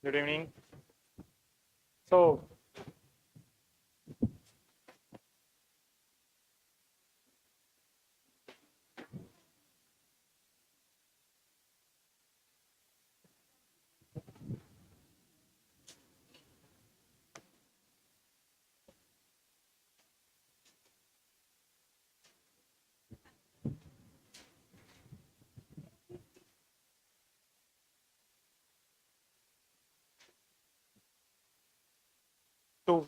Good evening. So, to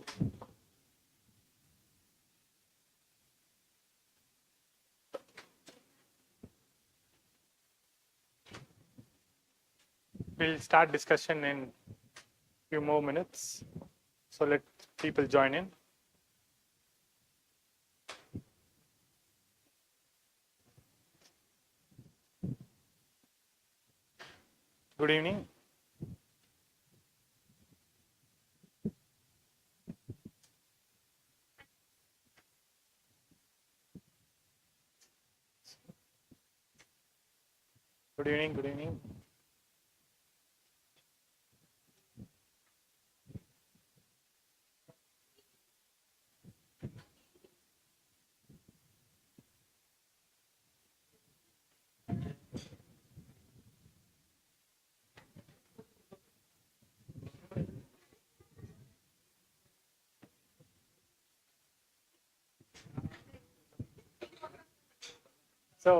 we'll start discussion in few more minutes. So let people join in. Good evening. Good evening. Good evening. So,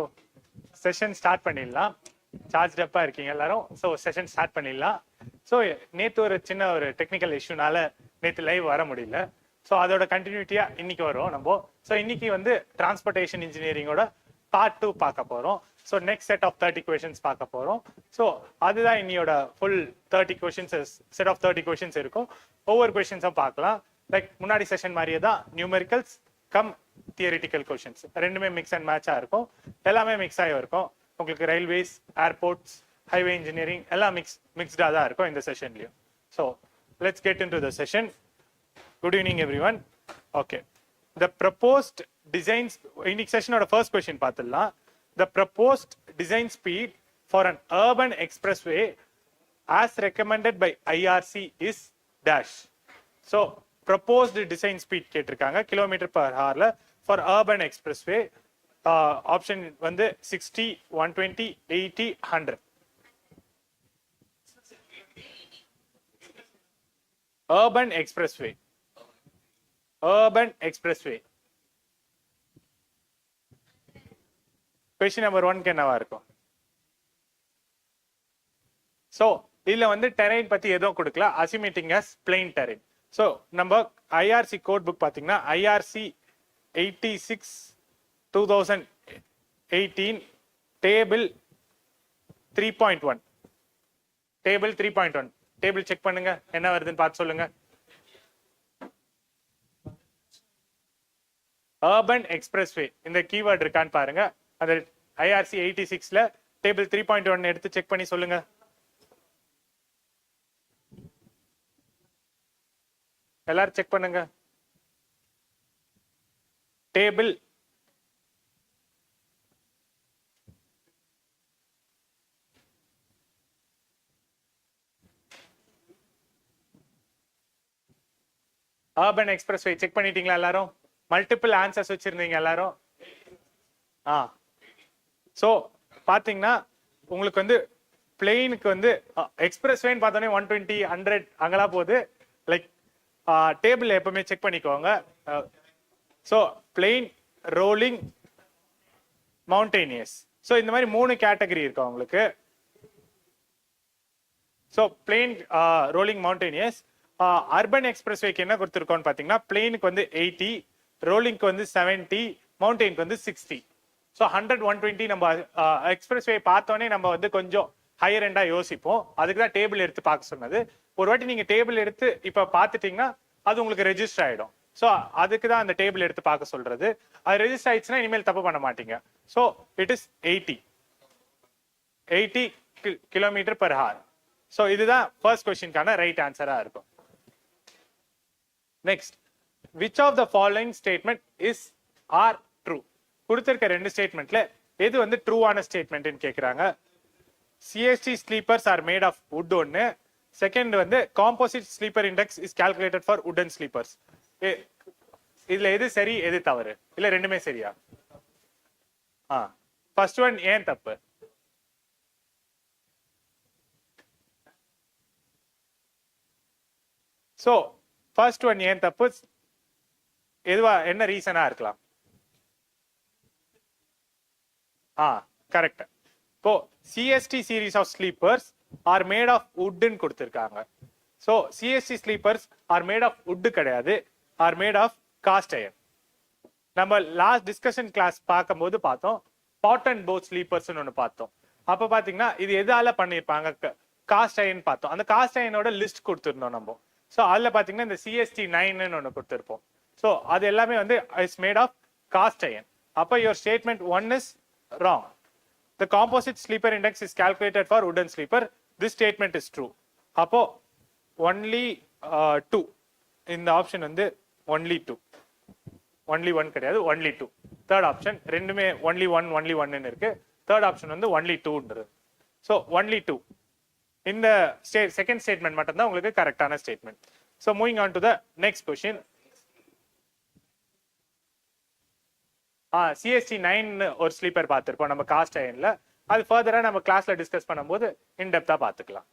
session start பண்ணிடலாம். Charge அப்பா இருக்கீங்க எல்லாரும். So session start பண்ணிடலாம். So நேற்று ஒரு சின்ன ஒரு technical இஷ்யூனால நேற்று லைவ் வர முடியல. ஸோ அதோட கண்டினியூட்டியா இன்னைக்கு வரும் நம்ம. ஸோ இன்னைக்கு வந்து டிரான்ஸ்போர்ட்டேஷன் இன்ஜினியரிங்கோட பார்ட் 2 பார்க்க போறோம். So next set of 30 questions பார்க்க போறோம். ஸோ அதுதான் இன்னையோட full 30 questions set of 30 questions இருக்கும். ஒவ்வொரு கொஷின்ஸும் பார்க்கலாம். லைக் முன்னாடி செஷன் மாதிரியே தான் நியூமெரிக்கல்ஸ் கம் தியரிட்டிக்கல் கொஷின்ஸ் ரெண்டுமே மிக்ஸ் அண்ட் மேட்சா இருக்கும். எல்லாமே மிக்ஸ் ஆகி இருக்கும். உங்களுக்கு ரயில்வேஸ், ஏர்போர்ட்ஸ், ஹைவே இன்ஜினியரிங் எல்லாம் மிக்ஸ்டா தான் இருக்கும் இந்த செஷன்லயும். So let's get into the session. Good evening everyone. Okay, the proposed designs இன்னைக்கு செஷனோட ஃபர்ஸ்ட் கொஸ்டின் பார்த்துடலாம். The proposed design speed for an urban expressway as recommended by IRC is dash. So proposed design speed கேட்டிருக்காங்க kilometre per ஹவர்ல for urban expressway. Option வந்து 60, 120, 80, 100. Urban expressway. Urban expressway. Question number 1 என்னவா இருக்கும்? So இதுல வந்து terrain பத்தி எதுவும் கொடுக்கல. அசிமேட்டிங் அஸ் பிளெயின் டெரைன். ஸோ நம்ம ஐஆர்சி கோட் புக் பார்த்தீங்கன்னா IRC 86/2018 table 3.1. Table 3.1 table check பண்ணுங்க என்ன வருதுன்னு பார்த்து சொல்லுங்க. அர்பன் எக்ஸ்பிரஸ்வே இந்த கீவேர்ட் இருக்கான்னு பாருங்க. அந்த ஐஆர்சி 86ல டேபிள் 3.1 எடுத்து செக் பண்ணி சொல்லுங்க. எல்லாரும் செக் பண்ணுங்க. டேபிள் அர்பன் எக்ஸ்பிரஸ்வே செக் பண்ணிட்டீங்களா எல்லாரும்? மல்டிபிள் ஆன்சர்ஸ் வச்சிருந்தீங்க எல்லாரும். சோ பாத்தீங்கன்னா உங்களுக்கு வந்து பிளெயினுக்கு வந்து எக்ஸ்பிரஸ்வேன்னு பார்த்தோன்னே 120, 100 அங்கெல்லாம் போகுது. லைக் டேபிள் எப்பவுமே செக் பண்ணிக்கோங்க. So plain, rolling, mountainous. So இந்த மாதிரி 3 கேட்டகரி இருக்கு உங்களுக்கு. So plain, rolling, mountainous. Urban எக்ஸ்பிரஸ்வேக்கு என்ன கொடுத்துருக்கோம்னு பார்த்தீங்கன்னா பிளெயினுக்கு வந்து 80, ரோலிங்க்கு வந்து 70, மவுண்டெயினுக்கு வந்து 60. ஸோ 100, 120 நம்ம எக்ஸ்பிரஸ்வே பார்த்தோன்னே நம்ம வந்து கொஞ்சம் ஹையர் எண்டா யோசிப்போம். அதுக்கு தான் டேபிள் எடுத்து பார்க்க சொன்னது. ஒரு வாட்டி நீங்க டேபிள் எடுத்து இப்ப பாத்துட்டீங்கன்னா அது உங்களுக்கு ரெஜிஸ்டர் ஆயிடும். ஸோ அதுக்கு தான் அந்த டேபிள் எடுத்து பார்க்க சொல்றது. அது ரெஜிஸ்டர் ஆயிடுச்சுன்னா இனிமேல் தப்பு பண்ண மாட்டீங்க. So it is 80 kilometre per hour. So இதுதான் ஃபர்ஸ்ட் கொஸ்டின்கான ரைட் ஆன்சரா இருக்கும். Next, which of the following statement is or true? கொடுத்திருக்க 2 ஸ்டேட்மெண்ட்ல எது வந்து ட்ரூவான ஸ்டேட்மெண்ட்னு கேட்குறாங்க. CST sleepers are made of wood ஒன்று, செகண்ட் வந்து composite sleeper index is calculated for wooden sleepers. இதுல எது சரி எது தவறு? இல்ல ரெண்டுமே சரியா? ஃபர்ஸ்ட் ஒன் ஏன் தப்பு? சோ ஃபர்ஸ்ட் ஒன் ஏன் தப்பு? எதுவா என்ன ரீசனா இருக்கலாம்? கரெக்ட். இப்போ CST series of sleepers are made of வுட்னு கொடுத்திருக்காங்க. So CST sleepers are made of wood கிடையாது, are made of cast iron. நம்ம லாஸ்ட் டிஸ்கஷன் கிளாஸ் பார்க்கும்போது பார்த்தோம் பாட் அண்ட் போ ஸ்லீப்பர்ஸ் ஒன்று பார்த்தோம். அப்ப பாத்தீங்கன்னா இது எதால பண்ணிருப்பாங்க? காஸ்ட் அயர்ன் பார்த்தோம். அந்த காஸ்ட் அயர்னோட லிஸ்ட் கொடுத்துருந்தோம் நம்ம. ஸோ அதுல பாத்தீங்கன்னா இந்த CST 9 ஒன்று கொடுத்துருப்போம். ஸோ அது எல்லாமே வந்து it's made of cast iron. அப்ப your statement 1 is wrong. The composite sleeper index is calculated for wooden sleeper. This statement is true. அப்போ only 2 இந்த ஆப்ஷன் வந்து only 2, only 1 கிடையாது, only 2. தேர்ட் ஆப்ஷன் ரெண்டுமே only 1 ன்னு இருக்கு. தேர்ட் ஆப்ஷன் வந்து only 2ன்றது. So only 2 இந்த செகண்ட் ஸ்டேட்மெண்ட் மட்டும் தான் உங்களுக்கு கரெக்டான statement. So moving on to the next question. CST 9 ஒரு ஸ்லீப்பர் பார்த்திருப்போம் நம்ம காஸ்ட் அயர்ன்ல. அது ஃபர்தரா நம்ம கிளாஸ்ல டிஸ்கஸ் பண்ணும்போது இன் டெப்தா பார்த்துக்கலாம்.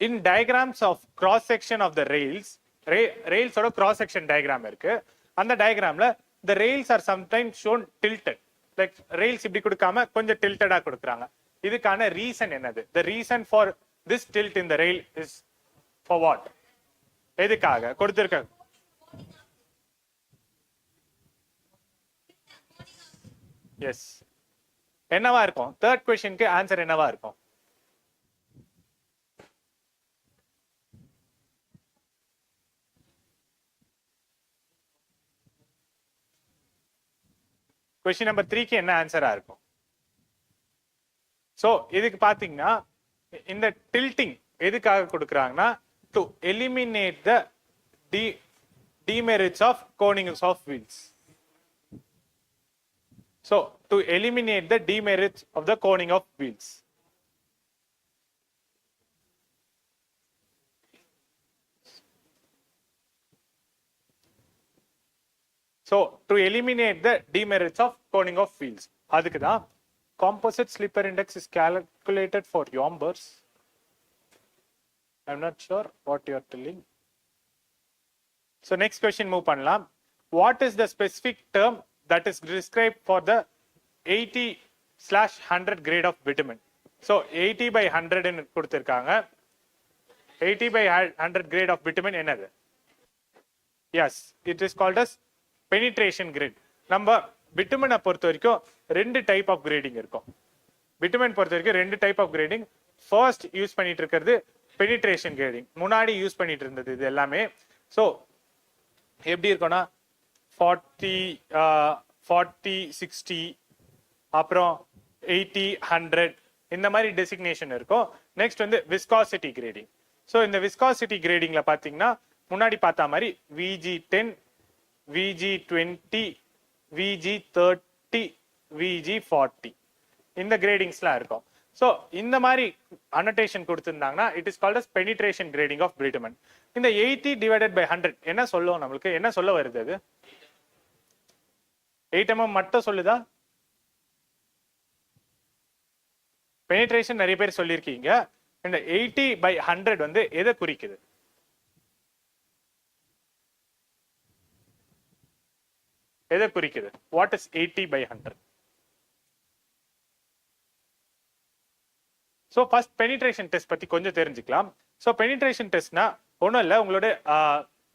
In diagrams of cross section of the ரெயில்ஸோட கிராஸ் செக்ஷன் டயக்ராம் இருக்கு. அந்த டயக்ராம்ல the rails are sometimes shown tilted. Like rails இப்படி கொடுக்காம கொஞ்சம் tilted-ஆ கொடுக்குறாங்க. இதுக்கான ரீசன் என்னது? The reason for this tilt in the rail is for what? எதுக்காக கொடுத்திருக்க? எஸ், என்னவா இருக்கும்? தேர்ட் क्वेश्चनக்கு ஆன்சர் என்னவா இருக்கும்? क्वेश्चन நம்பர் 3க்கு என்ன ஆன்சரா இருக்கும்? சோ இதுக்கு பாத்தீங்கன்னா இந்த டில்டிங் எதுக்காக கொடுக்கறாங்கன்னா to eliminate the demerits of conings of wheels. So to eliminate the demerits of the coning of wheels. So to eliminate the demerits of coning of wheels. அதுக்கு தான் composite slipper index is calculated for yombers. I'm not sure what you are telling. So next question move பண்ணலாம். What is the specific term that is described for the 80/100 grade of bitumen? So 80/100 ன்னு கொடுத்திருக்காங்க. 80/100 grade of bitumen என்னது? Yes, it is called as penetration grade. நம்ம bitumen பொறுத்த வரைக்கும் ரெண்டு type of grading இருக்கும். bitumen பொறுத்த வரைக்கும் ரெண்டு type of grading. First use பண்ணிட்டு இருக்கிறது penetration grading. முன்னாடி யூஸ் பண்ணிட்டு இருந்தது இது எல்லாமே. ஸோ எப்படி இருக்கும்னா 40 60 அப்புறம் 80 100 இந்த மாதிரி டெசிக்னேஷன் இருக்கும். நெக்ஸ்ட் வந்து விஸ்காசிட்டி கிரேடிங். ஸோ இந்த விஸ்காசிட்டி கிரேடிங்ல பாத்தீங்கன்னா முன்னாடி பார்த்த மாதிரி VG10 VG20 VG30 VG40 இந்த கிரேடிங்ஸ்லாம் இருக்கும். ஸோ இந்த மாதிரி அனோட்டேஷன் கொடுத்திருந்தாங்கன்னா it is called as penetration grading of bitumen. இந்த 80/100 என்ன சொல்லும்? நம்மளுக்கு என்ன சொல்ல வருது? அது 8 mm மட்டும் சொல்லுதா? பெனிட்ரேஷன் நிறைய பேர் சொல்லியிருக்கீங்க. இந்த 80/100 வந்து எதை குறிக்குது? எதை குறிக்குது? What is 80/100? So first penetration test பத்தி கொஞ்சம் தெரிஞ்சுக்கலாம். ஸோ பெனிட்ரேஷன் டெஸ்ட்னா ஒன்றும் இல்லை, உங்களோட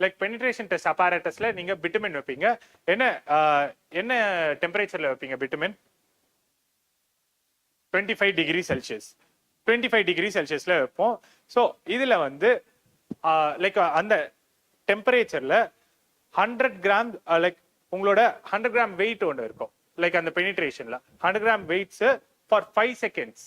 லைக் பெனிட்ரேஷன் டெஸ்ட் அப்பாரட்டஸ்ல நீங்க bitumen வைப்பீங்க. என்ன டெம்பரேச்சர்ல வைப்பீங்க bitumen? 25 degree Celsius. 25 டிகிரி செல்சியஸ்ல வைப்போம். ஸோ இதுல வந்து லைக் அந்த டெம்பரேச்சர்ல 100 கிராம் லைக் உங்களோட 100 கிராம் வெயிட் ஒன்று இருக்கும். லைக் அந்த பெனிட்ரேஷன்ல 100 கிராம் வெயிட்ஸ் ஃபார் 5 செகண்ட்ஸ்,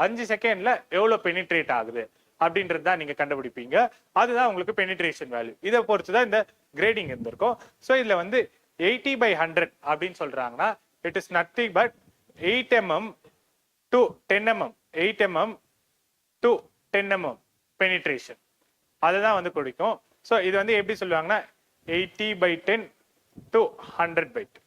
5 செகண்ட்ல எவ்வளவு பெனிட்ரேட் ஆகுது அப்படின்றது தான் நீங்க கண்டுபிடிப்பீங்க. அதுதான் உங்களுக்கு பெனிட்ரேஷன் வேல்யூ. இதை பொறுத்து தான் இந்த கிரேடிங் இருந்திருக்கும். ஸோ இதுல வந்து 80/100 அப்படின்னு சொல்றாங்கன்னா it is nothing but 8 mm to 10 mm, 8 mm to 10 mm penetration. அதுதான் வந்து கொடுக்கும். ஸோ இது வந்து எப்படி சொல்லுவாங்கன்னா 80/10 to 100/10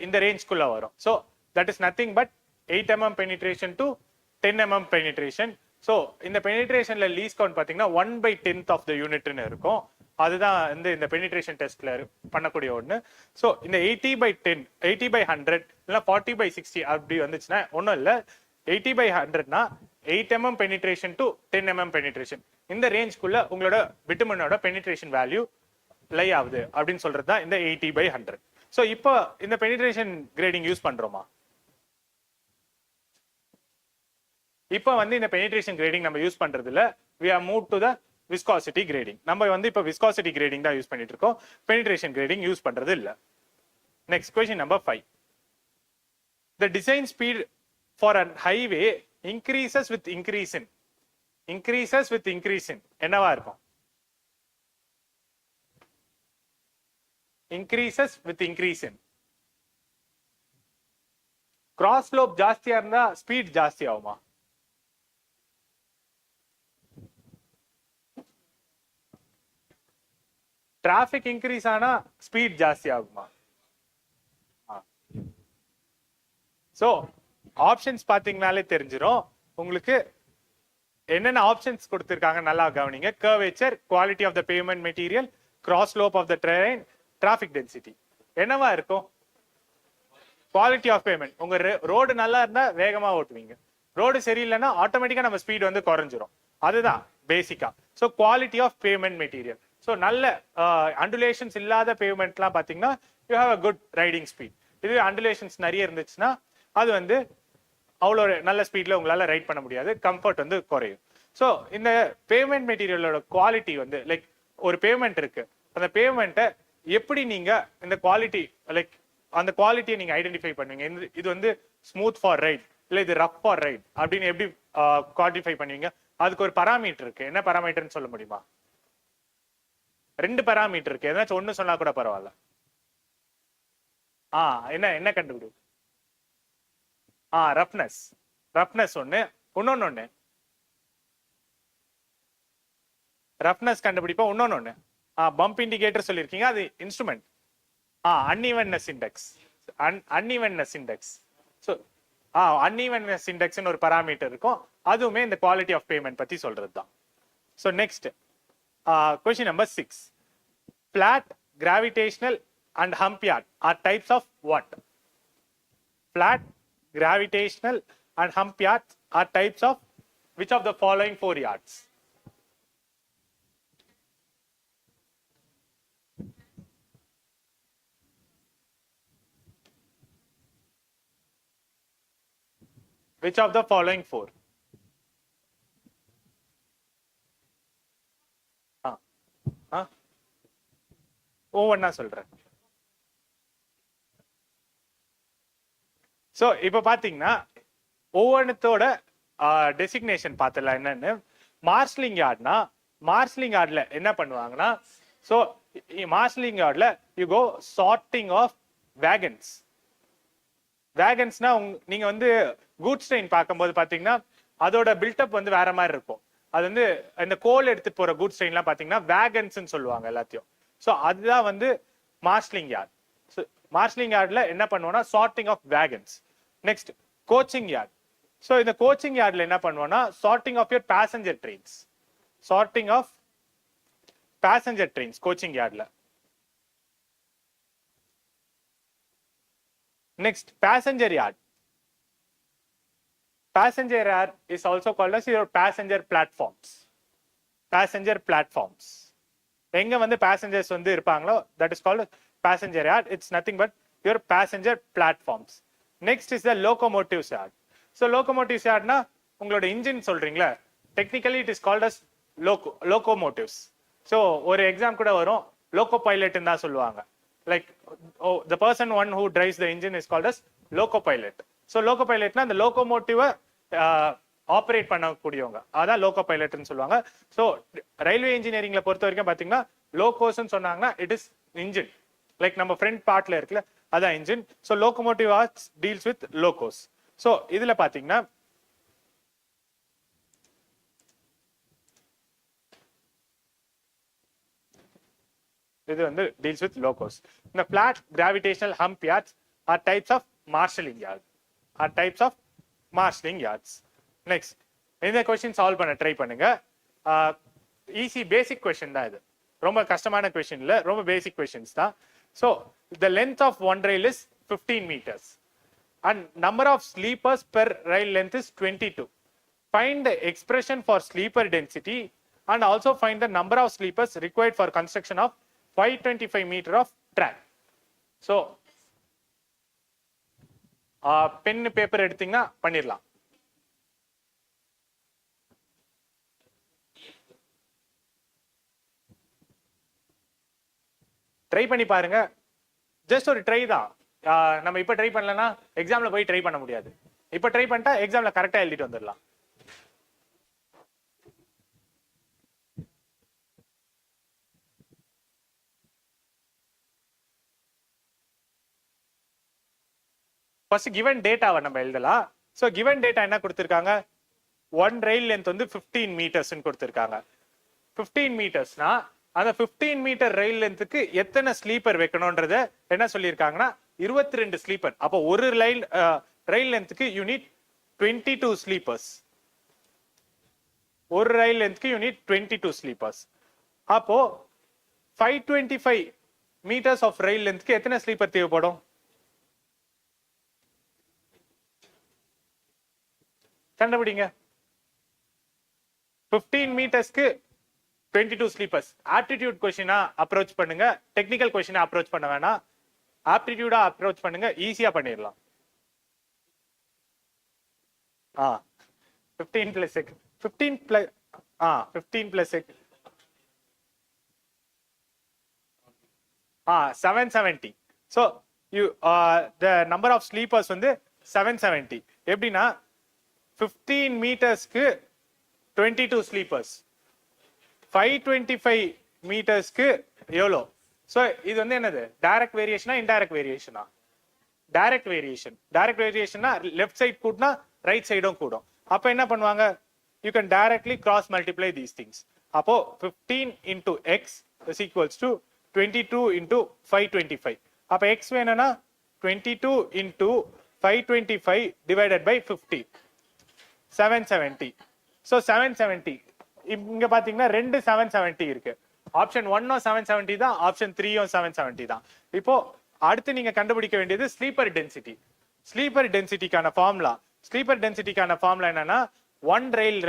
இந்த ரேஞ்ச்குள்ள வரும். So that is nothing but 8 mm penetration to 10 mm penetration. So இந்த பெனிட்ரேஷன்ல லீஸ்ட் கவுண்ட் பார்த்தீங்கன்னா 1/10 ஆஃப் த யூனிட்னு இருக்கும். அதுதான் வந்து இந்த பெனிட்ரேஷன் டெஸ்ட்ல பண்ணக்கூடிய ஒன்று. ஸோ இந்த 80/10 80/100 இல்லை 40/60 அப்படி வந்துச்சுன்னா ஒன்றும் இல்லை. 80/100னா 8 mm penetration to 10 mm penetration இந்த ரேஞ்ச்குள்ள உங்களோட பிட்டுமனோட பெனிட்ரேஷன் வேல்யூ லை ஆகுது அப்படின்னு சொல்றது தான் இந்த 80/100. ஸோ இப்போ இந்த பெனிட்ரேஷன் கிரேடிங் யூஸ் பண்றோமா? இப்போ வந்து இந்த பெனிட்ரேஷன் கிரேடிங் நம்ம யூஸ் பண்றது இல்ல. we have moved to the viscosity grading. நம்ம வந்து இப்போ viscosity grading தான் யூஸ் பண்ணிட்டு இருக்கோம். பெனிட்ரேஷன் கிரேடிங் யூஸ் பண்றது இல்ல. Next question number 5. The design speed for a highway increases with increase in என்னவா இருக்கும்? increases with increase in. cross slope ஜாஸ்தியா இருந்தா ஸ்பீட் ஜாஸ்தி ஆகுமா? டிராபிக் இன்க்ரீஸ் ஆனா ஸ்பீட் ஜாஸ்தி ஆகுமா? சோ ஆப்ஷன்ஸ் பாத்தீங்கனாலே தெரிஞ்சிடும் உங்களுக்கு என்னென்ன ஆப்ஷன்ஸ் கொடுத்திருக்காங்க. நல்லா கவனிங்க. Curvature, quality of the pavement material, cross slope of the drain, traffic density. என்னவா இருக்கும்? Quality of pavement. உங்க ரோடு நல்லா இருந்தா வேகமா ஓட்டுவீங்க. ரோடு சரியில்லைன்னா ஆட்டோமேட்டிக்கா நம்ம ஸ்பீட் வந்து குறைஞ்சிரும். அதுதான் பேசிக்கா. So quality of pavement material. So நல்ல அண்டுலேஷன்ஸ் இல்லாத பேவ்மெண்ட்லாம் பார்த்தீங்கன்னா you have a good riding speed. இது அண்டுலேஷன்ஸ் நிறைய இருந்துச்சுன்னா அது வந்து அவ்வளோ நல்ல ஸ்பீட்ல உங்களால ரைட் பண்ண முடியாது, கம்ஃபர்ட் வந்து குறையும். ஸோ இந்த பேவ்மெண்ட் மெட்டீரியலோட குவாலிட்டி வந்து லைக் ஒரு பேவ்மெண்ட் இருக்கு, அந்த பேவ்மெண்ட்டை எப்படி நீங்க இந்த குவாலிட்டி லைக் அந்த குவாலிட்டியை நீங்க ஐடென்டிஃபை பண்ணுவீங்க? இது வந்து ஸ்மூத் ஃபார் ரைட் இல்லை இது ரஃப் ஃபார் ரைட் அப்படின்னு எப்படி குவான்டிஃபை பண்ணுவீங்க? அதுக்கு ஒரு பராமீட்டர் இருக்கு. என்ன பராமீட்டர்னு சொல்ல முடியுமா? 2 பராமீட்டர் இருக்கு. ஏதாச்சும் ஒண்ணு சொன்னா கூட பரவாயில்ல. என்ன கண்டுபிடி? ரஃப்னஸ் ஒண்ணு, இன்னொன்னு ரஃப்னஸ் கண்டுபிடிப்போம். இன்னொன்னு பம்ப் இண்டிகேட்டர் சொல்லியிருக்கீங்க, அது இன்ஸ்ட்ருமெண்ட். அன்இவன்னஸ் இண்டெக்ஸ். ஸோ அன்இவன்னஸ் இண்டெக்ஸ்னு ஒரு பராமீட்டர் இருக்கும். அதுவுமே இந்த குவாலிட்டி ஆஃப் பேமெண்ட் பத்தி சொல்றது தான். So next question number 6. Flat, gravitational and hump yard are types of what? Flat, gravitational and hump yards are types of which of the following 4 yards? Which of the following 4? ஒவ்வொன்னா சொல்றேன். So இப்ப பாத்தீங்கன்னா ஒவ்வொன்றத்தோட designation பார்த்தலாம் என்னன்னு. Marshalling யார்ட்னா marshalling யார்ட்ல என்ன பண்ணுவாங்கன்னா, so marshalling யார்ட்ல you go sorting of wagons. வேகன்ஸ்னா நீங்க வந்து கூட்ஸ் ட்ரெயின் பார்க்கும்போது பாத்தீங்கன்னா அதோட பில்டப் வந்து வேற மாதிரி இருக்கும். அது வந்து இந்த கோல் எடுத்துட்டு போற கூட்ஸ் ட்ரெயின்லாம் பாத்தீங்கன்னா வேகன்ஸ்ன்னு சொல்லுவாங்க எல்லாத்தையும். ஸோ அதுதான் வந்து மார்ஷலிங் யார்ட். ஸோ மார்ஷலிங் யார்ட்ல என்ன பண்ணுவோம்னா sorting of wagons. Next coaching yard. So இந்த கோச்சிங் யார்ட்ல என்ன பண்ணுவோம்னா sorting of your passenger trains. Sorting of passenger trains coaching யார்ட்ல. Next passenger yard. Passenger yard is also called as your passenger platforms. Passenger platforms. எங்க வந்து passengers வந்து இருப்பாங்களோ that is called passenger yard. It's nothing but your passenger platforms. Next is the locomotives yard. So locomotives yardனா உங்களோட engine சொல்றீங்களா, technically it is called as locomotives. So ஒரு exam கூட வரும், loco pilot தான் சொல்லுவாங்க. Like the person one who drives the engine is called as loco pilot. So loco pilotனா அந்த locomotive operate பண்ணக்கூடியவங்க, அதான் லோகோ பைலட்னு சொல்லுவாங்க. ஸோ ரயில்வே இன்ஜினியரிங்ல பொறுத்த வரைக்கும் பாத்தீங்கன்னா லோகோஸ்ன்னு சொன்னாங்கன்னா இட் இஸ் இன்ஜின். லைக் நம்ம ஃப்ரண்ட் பார்ட்ல இருக்குல்ல அதான் engine. So locomotive arts deals with logos. So இதுல பாத்தீங்கன்னா இது வந்து deals with locos. The flat gravitational hump yards are types of marshalling yards. Next, இந்த question solve பண்ண ட்ரை பண்ணுங்க. ஈஸி பேசிக் கொஸ்டின் தான் இது, ரொம்ப கஷ்டமான கொஸ்டின் இல்ல, ரொம்ப பேசிக் கொஸ்டின்ஸ் தான். So the length of one rail is 15 meters and number of sleepers per rail length is 22. Find the expression for sleeper density and also find the number of sleepers required for construction of 525 meter of track. So pen paper எடுத்தீங்கன்னா பண்ணிரலாம். Try பண்ணி பாருங்க, just ஒரு try தான். நம்ம இப்ப try பண்ணலன்னா எக்ஸாம்ல போய் ட்ரை பண்ண முடியாது. இப்ப ட்ரை பண்ணிட்டா எக்ஸாம்ல கரெக்டா எழுதிட்டு வந்துடலாம். ஃபர்ஸ்ட் கிவன் டேட்டாவை நம்ம எழுதலாம். ஸோ கிவன் டேட்டா என்ன கொடுத்துருக்காங்க, ஒன் ரயில் லென்த் வந்து 15 மீட்டர்ஸ் கொடுத்துருக்காங்க. 15 மீட்டர்ஸ்னா அந்த 15 மீட்டர் ரயில் லென்த்துக்கு எத்தனை ஸ்லீப்பர் வைக்கணும்ன்றத என்ன சொல்லியிருக்காங்கன்னா 22 ஸ்லீப்பர். அப்போ ஒரு ரயில் லென்த்துக்கு யூனிட் 22 ஸ்லீப்பர்ஸ். ஒரு ரயில் லென்த்துக்கு யூனிட் 22 ஸ்லீப்பர்ஸ். அப்போ 525 மீட்டர்ஸ் ஆஃப் ரயில் லென்த்துக்கு எத்தனை ஸ்லீப்பர் தேவைப்படும்? கண்டுபிடிங்க. 15 மீட்டர்ஸ்க்கு 22 ஸ்லீப்பர்ஸ். ஆப்டிடியூட் கொஸ்டினா அப்ரோச் பண்ணுங்க, டெக்னிக்கல் கொஸ்டினா அப்ரோச் பண்ண வேணாம். ஆப்டிடியூடா அப்ரோச் பண்ணுங்க, ஈஸியா பண்ணிடலாம். 15 plus 6 15 plus 15 plus 6 770. So you the number of sleepers வந்து 770. எப்படின்னா 15 மீட்டர்ஸ்க்கு 22 ஸ்லீப்பர்ஸ், 525 மீட்டர்ஸ்க்கு எவ்வளோ? ஸோ இது வந்து என்னது, டைரக்ட் வேரியேஷனா இன்டைரக்ட் வேரியேஷனா? Direct variation. டைரக்ட் வேரியேஷன்னா லெஃப்ட் சைட் கூட்டினா ரைட் சைடும் கூடும். அப்போ என்ன பண்ணுவாங்க, you can directly cross multiply these things. அப்போ 15 into x is equals to 22 into 525. அப்போ x வேணும்னா 22 into 525 divided by 50, 770. ஸோ 770 இங்க பாத்தீங்கன்னா ரெண்டு 770 இருக்கு. ஆப்ஷன் 1 770 தான், ஆப்ஷன் 3 770 தான். இப்போ அடுத்து நீங்க கண்டுபிடிக்க வேண்டியது ஸ்லீப்பர் டென்சிட்டி. ஸ்லீப்பர் டென்சிட்டிக்கான ஃபார்முலா என்னன்னா ஒன் ரயில்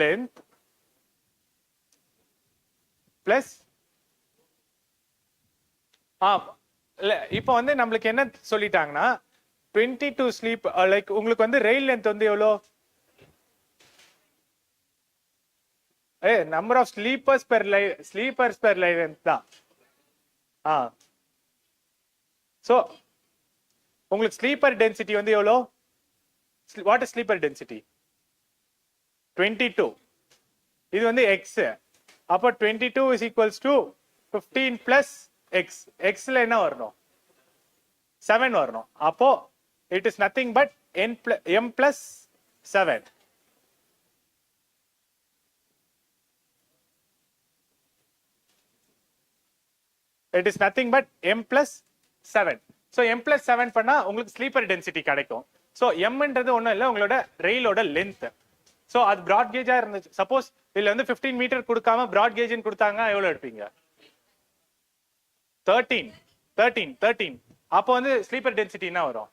லென்த் பிளஸ் இப்போ வந்து நம்மளுக்கு என்ன சொல்லிட்டாங்கன்னா 22 ஸ்லீப் லைக் உங்களுக்கு வந்து ரயில் லென்த் வந்து எவ்வளோ, number of sleepers per length தான். சோ உங்களுக்கு ஸ்லீப்பர் டென்சிட்டி வந்து எவ்வளோ, வாட் இஸ் ஸ்லீப்பர் டென்சிட்டி? 22. இது வந்து எக்ஸ். அப்போ 22 is equals to 15 plus x. xல என்ன வரணும், 7 வரணும். அப்போ it is nothing but m plus 7. It is nothing but m plus 7. So m plus 7 பண்ணா உங்களுக்கு ஸ்லீப்பர் டென்சிட்டி கிடைக்கும். So mன்றது ஒண்ணும் இல்ல, உங்களோட ரெயிலோட லென்த். So அது பிராட் கேஜா இருந்துச்சு. சப்போஸ் இதுல வந்து 15 மீட்டர் கொடுக்காம பிராட் கேஜ்னு கொடுத்தாங்க, எவ்வளவு எடுப்பீங்க? 13. அப்போ வந்து ஸ்லீப்பர் டென்சிட்டி என்ன வரும்?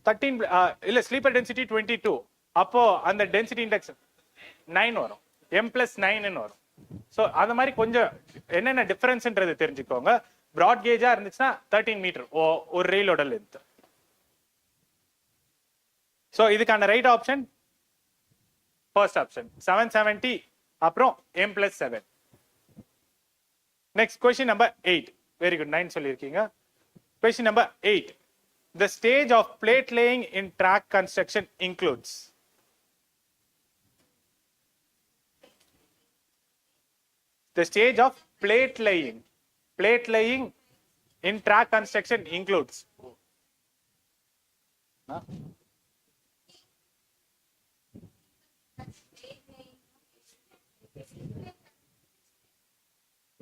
13 இல்ல, ஸ்லீப்பர் டென்சிட்டி 22. அப்போ அந்த டென்சிட்டி இண்டெக்ஸ் 9 வரும், m plus 9 வரும். ஸோ அந்த மாதிரி கொஞ்சம் என்னென்ன டிஃபரன்ஸ்ன்றது தெரிஞ்சுக்கோங்க. பிராட் கேஜா இருந்துச்சுன்னா 13 மீட்டர் ஒரு ரெயிலோட லென்த். ஸோ இதுக்கான ரைட் ஆப்ஷன் ஃபர்ஸ்ட் ஆப்ஷன் 770, அப்புறம் m plus 7. Next question number 8. Very good, 9 சொல்லியிருக்கீங்க. Question number 8. The stage of plate laying in track construction includes. The stage of plate laying in track construction includes.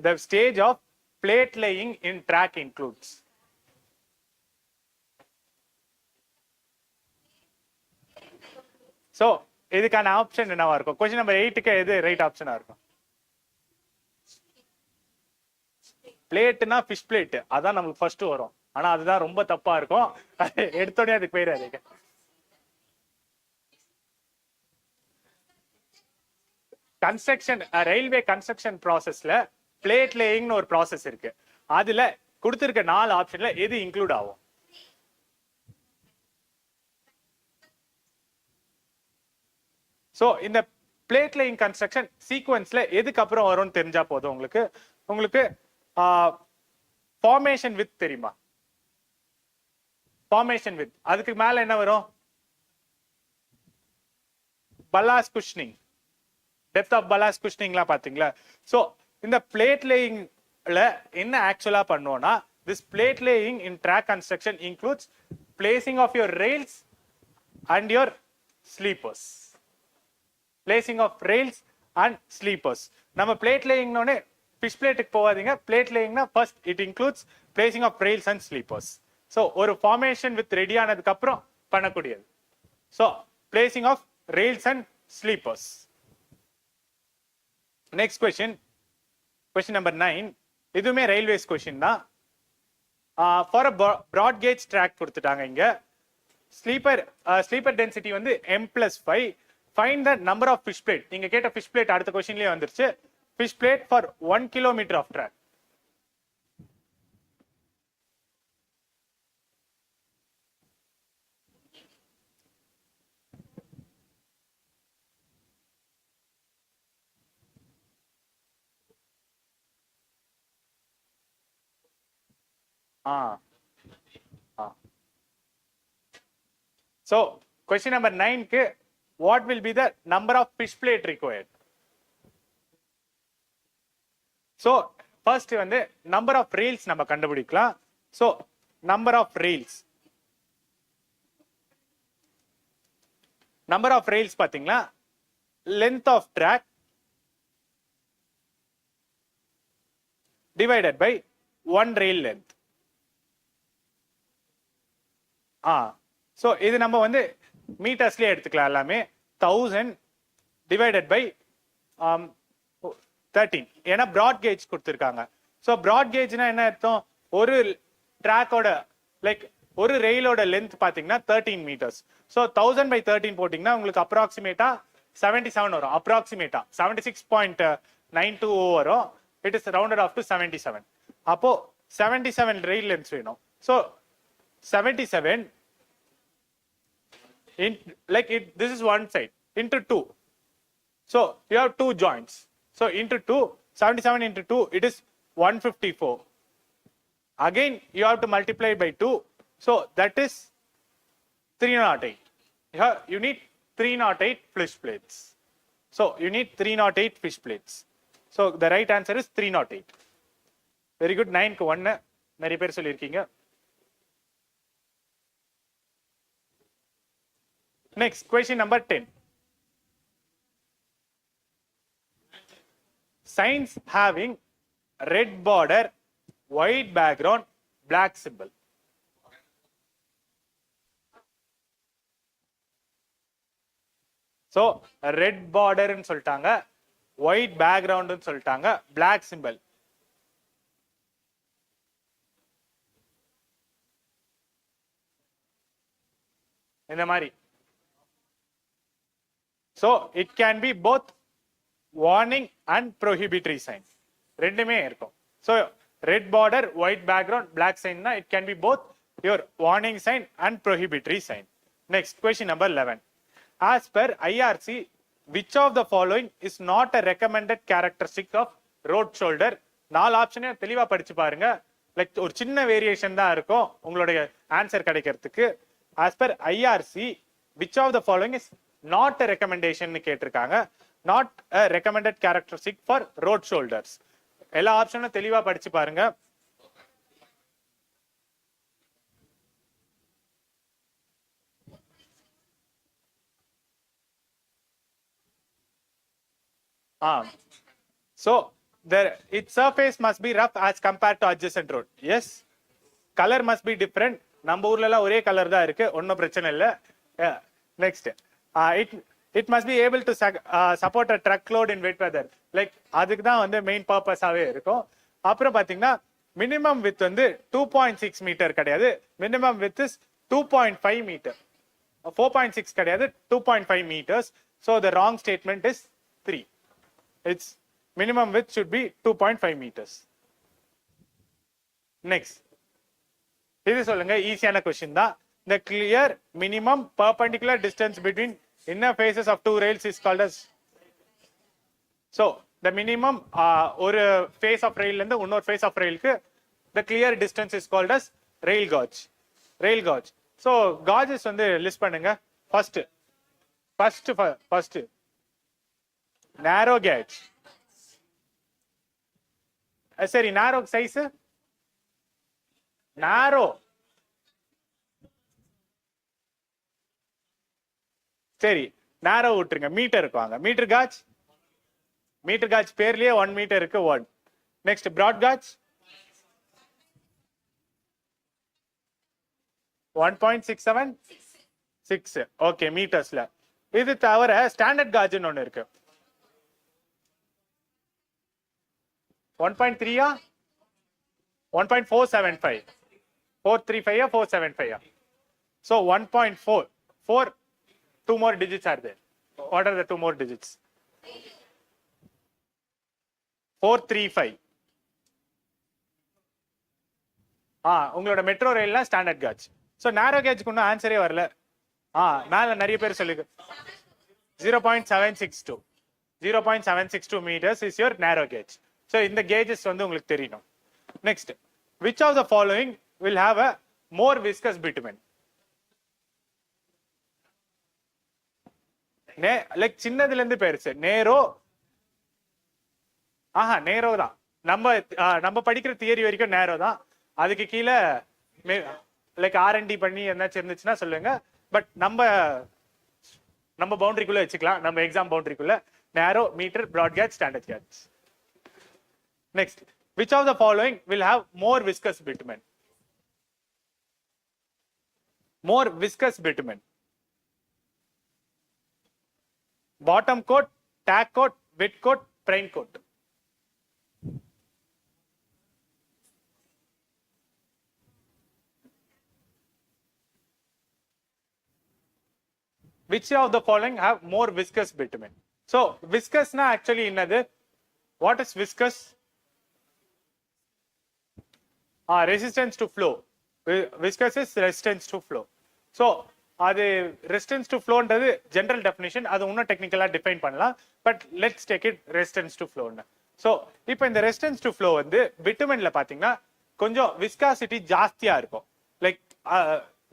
the stage of plate laying in track includes? So இதுக்கான option என்னவா இருக்கும்? Question number 8க்கு எது right ஆப்ஷனா இருக்கும்? பிளேட்னா fish plate, அதான் நமக்கு first வரும். ஆனா அதுதான் ரொம்ப தப்பா இருக்கும். எடுத்தோடனே அதுக்கு போயிடாதீங்க. கன்ஸ்ட்ரக்ஷன் ரயில்வே கன்ஸ்ட்ரக்ஷன் ப்ராசஸ்ல பிளேட் லேயிங்னு ஒரு ப்ராசஸ் இருக்கு. அதுல கொடுத்திருக்க 4 ஆப்ஷன்ல எது இன்க்ளூட் ஆகும்? சோ இந்த பிளேட் லேயிங் கன்ஸ்ட்ரக்ஷன் சீக்வன்ஸ்ல எதுக்கு அப்புறம் வரும்னு தெரிஞ்சா போதும் உங்களுக்கு. உங்களுக்கு ஃபார்மேஷன் வித் தெரியுமா? ஃபார்மேஷன் வித், அதுக்கு மேல என்ன வரும்? Ballast cushioning, depth of ballast குஷனிங்லாம் பாத்தீங்களா? சோ இந்த பிளேட் லேயிங்ல என்ன ஆக்சுவலா பண்ணுவோம்னா, this plate laying in track construction includes placing of your rails and your sleepers. Placing of rails and sleepers. நம்ம பிளேட் லேயிங்னோடனே ஃபிஷ் பிளேட்டுக்கு போகாதீங்க. பிளேட் லேயிங்னா first it includes placing of rails and sleepers. So ஒரு formation width ready ஆனதுக்கு அப்புறம் பண்ணக்கூடியது. So placing of rails and sleepers. Next question, question number 9. இதுவுமே ரயில்வேஸ் கொஸ்டின் தான். For a broad gauge track கொடுத்துட்டாங்க இங்க. ஸ்லீப்பர் டென்சிட்டி வந்து m+5. Find the number of fish plate. நீங்க கேட்ட ஃபிஷ் பிளேட் அடுத்த கொஸ்டின்லயே வந்துருச்சு. Fish plate for 1 kilometer of track. So question number 9 க்கு what will be the number of fish plate required? So first வந்து number of rails நம்ம கண்டுபிடிக்கலாம். So number of rails, number of rails பாத்தீங்களா, length of track divided by 1 rail length. So இது நம்ம வந்து மீட்டர்ஸ்லேயே எடுத்துக்கலாம் எல்லாமே. 1000 டிவைடட் பை 13, ஏன்னா ப்ராட் கேஜ் கொடுத்துருக்காங்க. ஸோ ப்ராட் கேஜ்னா என்ன அர்த்தம்? ஒரு ட்ராக்கோட லைக் ஒரு ரெயிலோட லென்த் பார்த்தீங்கன்னா 13 meters. ஸோ 1000/13 போட்டிங்கன்னா உங்களுக்கு அப்ராக்சிமேட்டா 77 வரும். அப்ராக்சிமேட்டா 76.92 வரும். It is rounded of to 77. அப்போ 77 ரெயில் லென்த் வேணும். So 77 in like it, this is one side into 2. So you have 2 joints. So into 2, 77 into 2, it is 154. Again you have to multiply by 2. So that is 308. Here you need 308 fish plates. So you need 308 fish plates. So the right answer is 308. Very good. 9 க்கு 1 நிறைய பேர் சொல்லிருக்கீங்க. Next, question number 10. Signs having red border, white background, black symbol. So, red border ன்னு சொல்லிட்டாங்க, white background ன்னு சொல்லிட்டாங்க, black symbol. இந்த மாதிரி. So it can be both warning and prohibitory sign. ரெண்டுமே இருக்கும். So red border, white background, black sign na it can be both your warning sign and prohibitory sign. Next, question number 11. As per IRC, which of the following is not a recommended characteristic of road shoulder? 4 ஆப்ஷனே தெளிவா படிச்சு பாருங்க. Like ஒரு சின்ன variation தான் இருக்கும் உங்களுடைய answer கிடைக்கிறதுக்கு. As per IRC, which of the following is not a recommendation னு கேட்டிருக்காங்க. Not a recommended characteristic for road shoulders. எல்லா ஆப்ஷனும் தெளிவா படிச்சு பாருங்க. So its surface must be rough as compared to adjacent road. Yes. Color must be different. நம்ம ஊர்ல எல்லாம் ஒரே கலர் தான் இருக்கு, ஒன்னும் பிரச்சனை இல்ல. Next, it must be able to support a truck load in wet weather. Like அதுக்கு தான் வந்து மெயின் பர்பஸாவே இருக்கும். அப்புறம் பாத்தீங்கன்னா மினிமம் வித் வந்து 2.6 மீட்டர் கிடையாது, மினிமம் வித் இஸ் 2.5 மீட்டர். 4.6 கிடையாது, 2.5 meters. So the wrong statement is 3. Its minimum width should be 2.5 meters. Next, இது சொல்லுங்க, ஈஸியான கொஸ்டின் தான். The clear minimum perpendicular distance between inner faces of two rails is called as. So the minimum ஒரு face of rail இருந்து இன்னொரு face of rail க்கு the clear distance is called as rail gauge. Rail gauge. So gauges வந்து list பண்ணுங்க. First narrow gauge. சரி, narrow size narrow. சரி, narrow விட்டுருங்க, metre இருக்குவாங்க. Metre gauge பேர்லயே 1 மீட்டர் இருக்கு, 1. Next broad gauge 1.676. ஓகே, மீட்டர்ஸ்ல. இது தவிர ஸ்டாண்டர்ட் காஜ்னு ஒன்னு இருக்கு. 1.3 1.475 435 475. So 1.4 two more digits are there. What are the two more digits? 435. உங்களோட மெட்ரோ ரயில்ல ஸ்டாண்டர்ட் காஜ். சோ நேரோ கேஜ்க்கு இன்னும் ஆன்சரே வரல. மேல நிறைய பேர் சொல்லுங்க. 0.762 0.762 meters is your narrow gauge. So இந்த கேஜஸ் வந்து உங்களுக்கு தெரியணும். Next, which of the following will have a more viscous bitumen? Like சின்னதுல இருந்து பெருசு. நேரோ தான். நம்ம படிக்கிற தியரி வரைக்கும் நேரோ தான். அதுக்கு கீழே லைக் R&D பண்ணி என்னாச்சு இருந்துச்சுன்னா சொல்லுங்க. பட் நம்ம பவுண்டரிக்குள்ள வச்சுக்கலாம், நம்ம எக்ஸாம் பவுண்டரிக்குள்ள. Narrow, metre, broad gauge, standard gauge. Next, which of the following will have more viscous bitumen? More viscous bitumen. Bottom coat, tack coat, wet coat, prime coat. Which of the following have more viscous bitumen? So viscous na actually innadu. What is viscous? Resistance to flow. Viscous is resistance to flow. So அது resistance to ஃப்ளோன்றது general definition. அது இன்னும் டெக்னிக்கலா define பண்ணலாம். But let's take it resistance to ஃப்ளோன்னு. So இப்போ இந்த resistance to flow வந்து பிட்டுமென்ல பாத்தீங்கன்னா கொஞ்சம் விஸ்காசிட்டி ஜாஸ்தியா இருக்கும். லைக்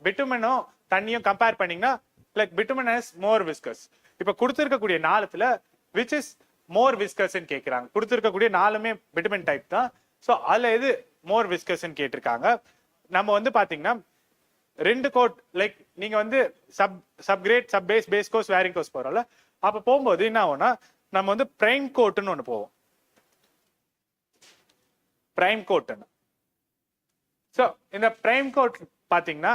பிட்டுமெனும் தண்ணியும் கம்பேர் பண்ணீங்கன்னா லைக் பிட்டுமென் இஸ் மோர் விஸ்கஸ். இப்போ கொடுத்துருக்கக்கூடிய நாளத்துல விச் இஸ் மோர் விஸ்கஸ்ன்னு கேட்குறாங்க. கொடுத்துருக்கக்கூடிய நாலுமே பிட்டுமென் டைப் தான். ஸோ அதுல எது மோர் விஸ்கஸ்ன்னு கேட்டிருக்காங்க. நம்ம வந்து பாத்தீங்கன்னா ரெண்டு கோட் லைக் நீங்க வந்து subgrade, sub base, base course, wearing course போறோம்ல. அப்ப போகும்போது என்ன ஆகும்னா நம்ம வந்து பிரைம் கோட்னு ஒண்ணு போவோம். பிரைம் கோட்னு. சோ இந்த பிரைம் கோட் பாத்தீங்கன்னா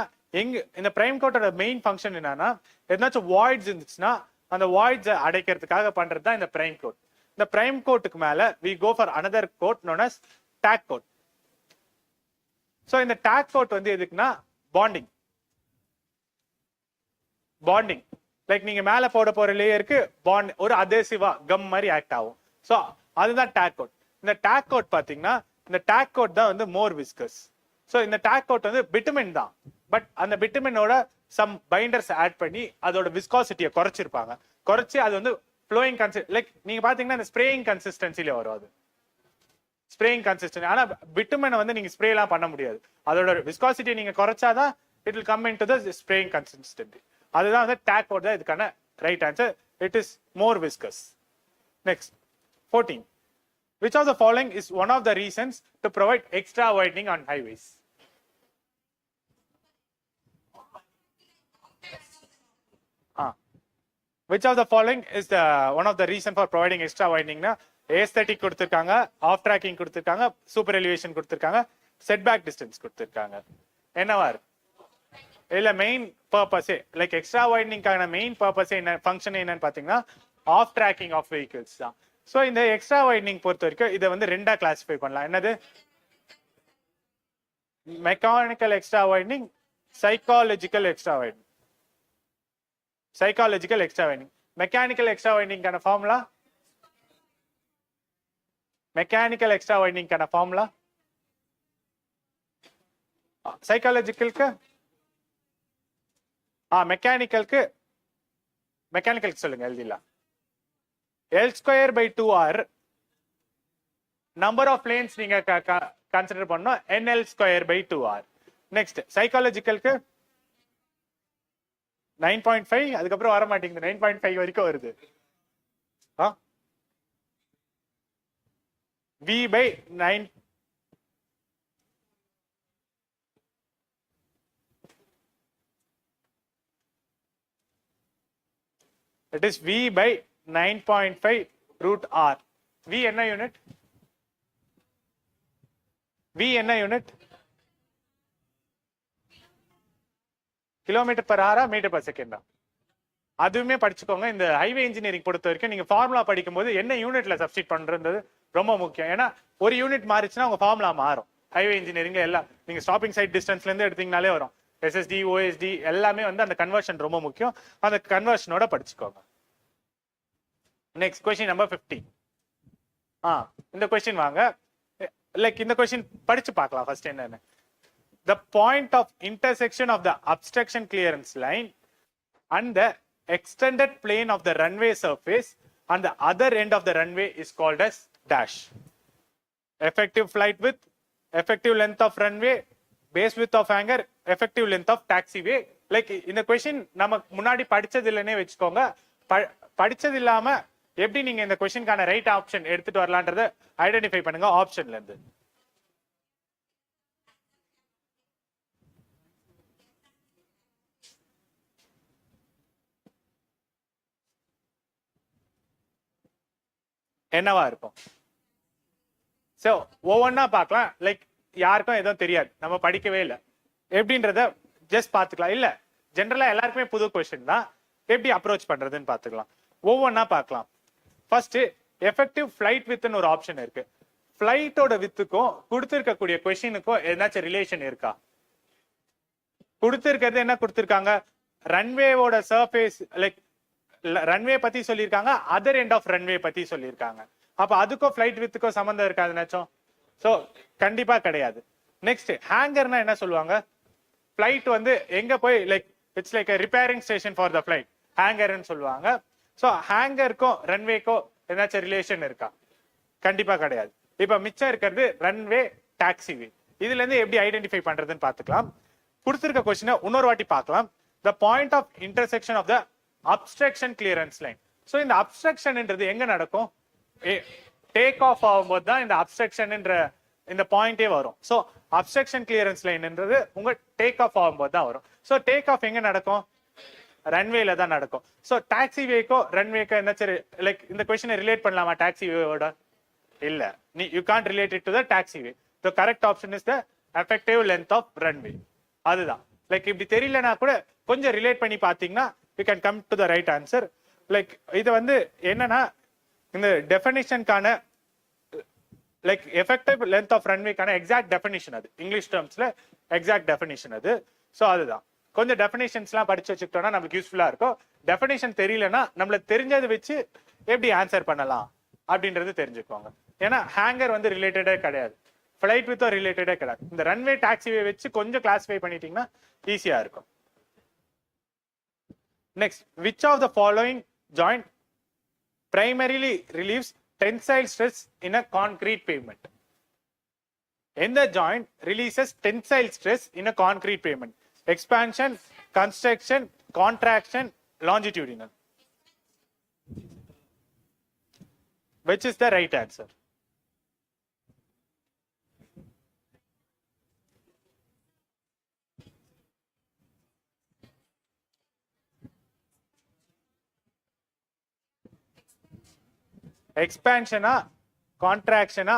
இந்த பிரைம் கோட்டோட மெயின் ஃபங்க்ஷன் என்னன்னா, எதனாச்சும் வாய்ட்ஸ் இருந்துச்சுன்னா அந்த வாய்ட்ஸை அடைக்கிறதுக்காக பண்றது தான் இந்த பிரைம் கோட். இந்த பிரைம் கோட்டுக்கு மேல we go for another coat known as tack coat. So இந்த tack coat வந்து எதுக்குன்னா பாண்டிங். லைக் நீங்க மேல போட போற லேயருக்கு பாண்ட் ஒரு அதேசிவா கம் மாதிரி ஆக்ட் ஆகும். சோ அதுதான் டேக் கோட். இந்த டேக் கோட் பாத்தீங்கன்னா இந்த டேக் கோட் தான் வந்து மோர் விஸ்கஸ். சோ இந்த டேக் கோட் வந்து பிட்டுமென் தான். பட் அந்த பிட்டுமெனோட சம் பைண்டர்ஸ் ஆட் பண்ணி அதோட விஸ்காசிட்டியை குறைச்சிருப்பாங்க. குறைச்சி அது வந்து ஃப்ளோயிங் லைக் நீங்க பாத்தீங்கன்னா இந்த ஸ்ப்ரேயிங் கன்சிஸ்டன்சில வரும். அது ஸ்ப்ரேயிங் கன்சிஸ்டன்சி. ஆனா பிட்டுமெனை வந்து நீங்க ஸ்ப்ரே எல்லாம் பண்ண முடியாது. அதோட விஸ்காசிட்டியை நீங்க குறைச்சாதான் it will come into the spraying consistency. அதுதான் வந்து டேக் கோட் தான் இதுக்கான right answer. It is more viscous. Next 14. Which of the following is one of the reasons to provide extra widening on highways? Which of the following is the one of the reason for providing extra widening na aesthetic கொடுத்துருக்காங்க, off tracking கொடுத்துருக்காங்க, super elevation கொடுத்துருக்காங்க, setback distance கொடுத்துருக்காங்க. என்னவா இருக்கு? இல்ல main பர்பஸே like extra வைடனிங்கான main பர்பஸே என்ன ஃபங்க்ஷன் என்னன்னு பாத்தீங்கன்னா ஆஃப் ட்ராக்கிங் ஆஃப் வெஹிக்கிள்ஸ் தான். ஸோ இந்த எக்ஸ்ட்ரா வைடனிங் பொறுத்த வரைக்கும் இதை வந்து ரெண்டா கிளாசிஃபை பண்ணலாம். என்னது? Mechanical extra widening, psychological extra widening. Psychological extra widening. Mechanical extra வைடனிங்கான ஃபார்முலா, மெக்கானிக்கல் எக்ஸ்ட்ரா வைடனிங்கான ஃபார்முலா, சைக்காலஜிக்கலுக்கு மெக்கானிக்கலுக்கு சொல்லுங்க எழுதிடலாம். L square by 2R number of planes நீங்க கன்சிடர் பண்ணோம், NL square by 2R. நெக்ஸ்ட் சைக்காலஜிக்கலுக்கு 9.5, அதுக்கப்புறம் வர மாட்டேங்குது, 9.5 வரைக்கும் வருது. V by 9, it is V by 9.5 root R. V என்ன யூனிட்? V என்ன யூனிட்? கிலோமீட்டர் பர் ஹாரா மீட்டர் பர் செகண்டா? அதுவுமே படிச்சுக்கோங்க. இந்த ஹைவே இன்ஜினியரிங் பொறுத்த வரைக்கும் நீங்க ஃபார்முலா படிக்கும்போது என்ன யூனிட்ல சப்ஸ்டிட் பண்றது ரொம்ப முக்கியம். ஏன்னா ஒரு யூனிட் மாறிச்சுன்னா உங்க ஃபார்முலா மாறும். ஹைவே இன்ஜினியரிங்ல எல்லாம் நீங்க ஸ்டாப்பிங் சைட் டிஸ்டன்ஸ்ல இருந்து எடுத்தீங்கனாலே வரும். SSD, OSD எல்லாமே வந்து அந்த கன்வர்ஷன் ரொம்ப முக்கியம். அந்த கன்வர்ஷனோட படிச்சுக்கோங்க. Next question number 50. இந்த கொஸ்டின் வாங்க. லைக் இந்த கொஸ்டின் படிச்சு பார்க்கலாம். ஃபர்ஸ்ட் என்னன்னு, the point of intersection of the obstruction clearance line and the extended plane of the runway surface on the other end of the runway is called as dash. Effective flight width, effective length of runway, base width of hangar, effective length of taxiway. Like இந்த question நம்ம முன்னாடி படிச்சது இல்லைன்னே வச்சுக்கோங்க. படிச்சது இல்லாம எப்படி நீங்க இந்த கொஸ்டினுக்கான ரைட் ஆப்ஷன் எடுத்துட்டு வரலான்றத ஐடென்டிஃபை பண்ணுங்க ஆப்ஷன்ல இருந்து. என்னவா இருக்கும்? சோ ஒவ்வொன்னா பார்க்கலாம். லைக் யாருக்கும் எதுவும் தெரியாது, நம்ம படிக்கவே இல்லை எப்படின்றத ஜஸ்ட் பாத்துக்கலாம். இல்ல ஜெனரலா எல்லாருக்குமே புது கொஸ்டின் தான், எப்படி அப்ரோச் பண்றதுன்னு பாத்துக்கலாம். ஒவ்வொன்னா பார்க்கலாம். ஃபர்ஸ்ட் எஃபெக்டிவ் ஃபிளைட் வித்னு ஒரு ஆப்ஷன் இருக்கு. ஃபிளைட்டோட வித்துக்கும் கொடுத்திருக்கக்கூடிய கொஸ்டினுக்கும் ஏதாச்சும் ரிலேஷன் இருக்கா? கொடுத்திருக்கிறது என்ன கொடுத்திருக்காங்க? ரன்வேவோட சர்ஃபேஸ் லைக் ரன்வே பத்தி சொல்லியிருக்காங்க, அதர் எண்ட் ஆஃப் ரன்வே பத்தி சொல்லியிருக்காங்க. அப்ப அதுக்கும் ஃபிளைட் வித்துக்கும் சம்பந்தம் இருக்காதுனாச்சும்? சோ கண்டிப்பா கிடையாது. நெக்ஸ்ட் ஹேங்கர்னா என்ன சொல்லுவாங்க? ஃபிளைட் வந்து எங்க போய் like it's like repairing station for the flight, ஹேங்கர்னு சொல்லுவாங்க. சோ ஹேங்கருக்கும் ரன்வேக்கும் ஏதாச்சும் ரிலேஷன் இருக்கா? கண்டிப்பா கிடையாது. இப்ப மிச்சம் இருக்கிறது ரன்வே, டாக்ஸிவே. இதுல இருந்து எப்படி ஐடென்டிஃபை பண்றதுன்னு பாத்துக்கலாம். கொடுத்திருக்க கொஸ்டினை இன்னொரு வாட்டி பார்க்கலாம். the point of intersection of the obstruction clearance line. So இந்த அப்ஸ்ட்ரக்ஷன்ன்றது எங்க நடக்கும்? டேக் ஆஃப் ஆகும்போது தான் இந்த அப்ஸ்ட்ரக்ஷன்ன்ற இந்த பாயிண்டே வரும். சோ அப்ஸ்ட்ரக்ஷன் கிளியரன்ஸ் லைன்ன்றது உங்க டேக் ஆஃப் ஆகும்போது தான் வரும். சோ டேக் ஆஃப் எங்க நடக்கும்? ரன்வேல தான் நடக்கும். சோ டாக்ஸிவேக்கோ ரன்வேக்கோ என்ன லைக் இந்த கொஸ்டினை ரிலேட் பண்ணலாமா டாக்ஸிவேவோட? இல்ல, you can't relate it to the taxiway. The correct option is the effective length of runway. அதுதான். லைக் இப்படி தெரியலனா கூட கொஞ்சம் ரிலேட் பண்ணி பாத்தீங்கன்னா you can come to the right answer. Like இது வந்து என்னன்னா இந்த டெஃபினிஷனுக்கான லைக் எஃபெக்டிவ் லென்த் ஆஃப் ரன்வேக்கான எக்ஸாக்ட் டெஃபினிஷன், அது இங்கிலீஷ் டேர்ம்ஸ்ல எக்ஸாக்ட் டெஃபினிஷன் அது. ஸோ அதுதான். கொஞ்சம் டெஃபினிஷன்ஸ்லாம் படிச்சு வச்சுக்கிட்டோம்னா நமக்கு யூஸ்ஃபுல்லா இருக்கும். டெஃபினிஷன் தெரியலன்னா நம்மள தெரிஞ்சதை வச்சு எப்படி ஆன்சர் பண்ணலாம் அப்படின்றது தெரிஞ்சுக்கோங்க. ஏன்னா ஹேங்கர் வந்து ரிலேட்டடே கிடையாது, ஃபிளைட் வித் ரிலேட்டடே கிடையாது. இந்த ரன்வே டாக்ஸிவே வச்சு கொஞ்சம் கிளாஸிஃபை பண்ணிட்டீங்கன்னா ஈஸியா இருக்கும். Next, which of the following joint primarily relieves tensile stress in a concrete pavement? எந்த joint releases tensile stress in a concrete pavement? Expansion, construction, contraction, longitudinal. Which is the right answer? எக்ஸ்பான்ஷனா கான்ட்ராக்ஷனா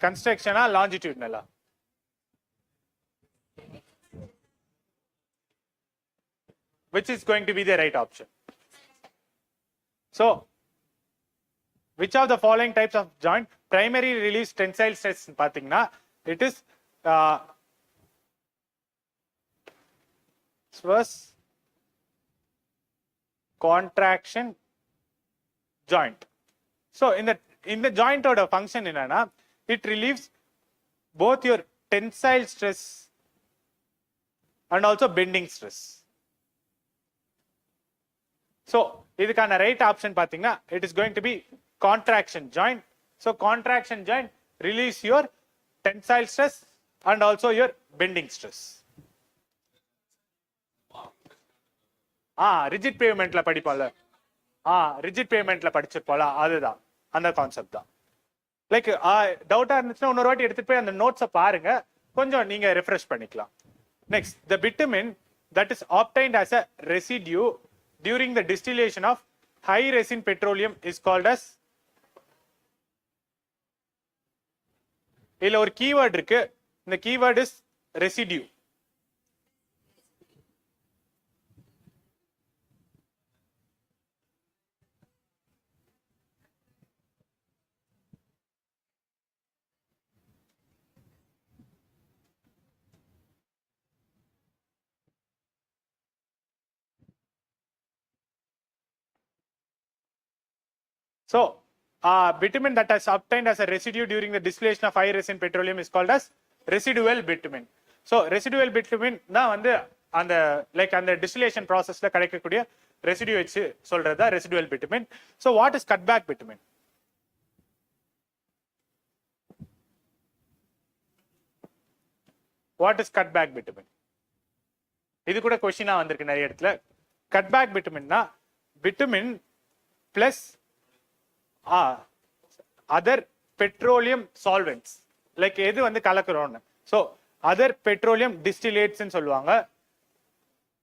கன்ஸ்ட்ரக்ஷனா லாஞ்சிடியூட்னலா? Which is going to be the right option? So which of the following types of joint primary release tensile stress pathina it is stress contraction joint. So in the joint oda function enna it relieves both your tensile stress and also bending stress. So idukana right option pathina it is going to be contraction joint. So contraction joint release your tensile stress and also your bending stress. Rigid pavement la padipala. Rigid pavement la padichirpala adudha andha concept da. Like doubt irundhuchna இன்னொரு வாட்டி எடுத்துட்டு போய் அந்த நோட்ஸை பாருங்க, கொஞ்சம் நீங்க refresh பண்ணிக்கலாம். Next, the bitumen that is obtained as a residue during the distillation of high resin petroleum is called as. இதுல ஒரு கீவேர்ட் இருக்கு, இந்த keyword is residue. So bitumen that is obtained as a residue during the distillation of high resin petroleum is called as residual bitumen. So residual bitumen தான் வந்து அந்த like அந்த distillation processல கிடைக்கக்கூடிய residue வச்சு சொல்றதா residual bitumen. So what is cutback bitumen? What is cutback bitumen? இது கூட क्वेश्चनா வந்திருக்கு நிறைய இடத்துல. Cutback bitumen னா bitumen plus other petroleum solvents, like எது வந்து கலக்குறோம்னு, so other petroleum distillates ன்னு சொல்லுவாங்க.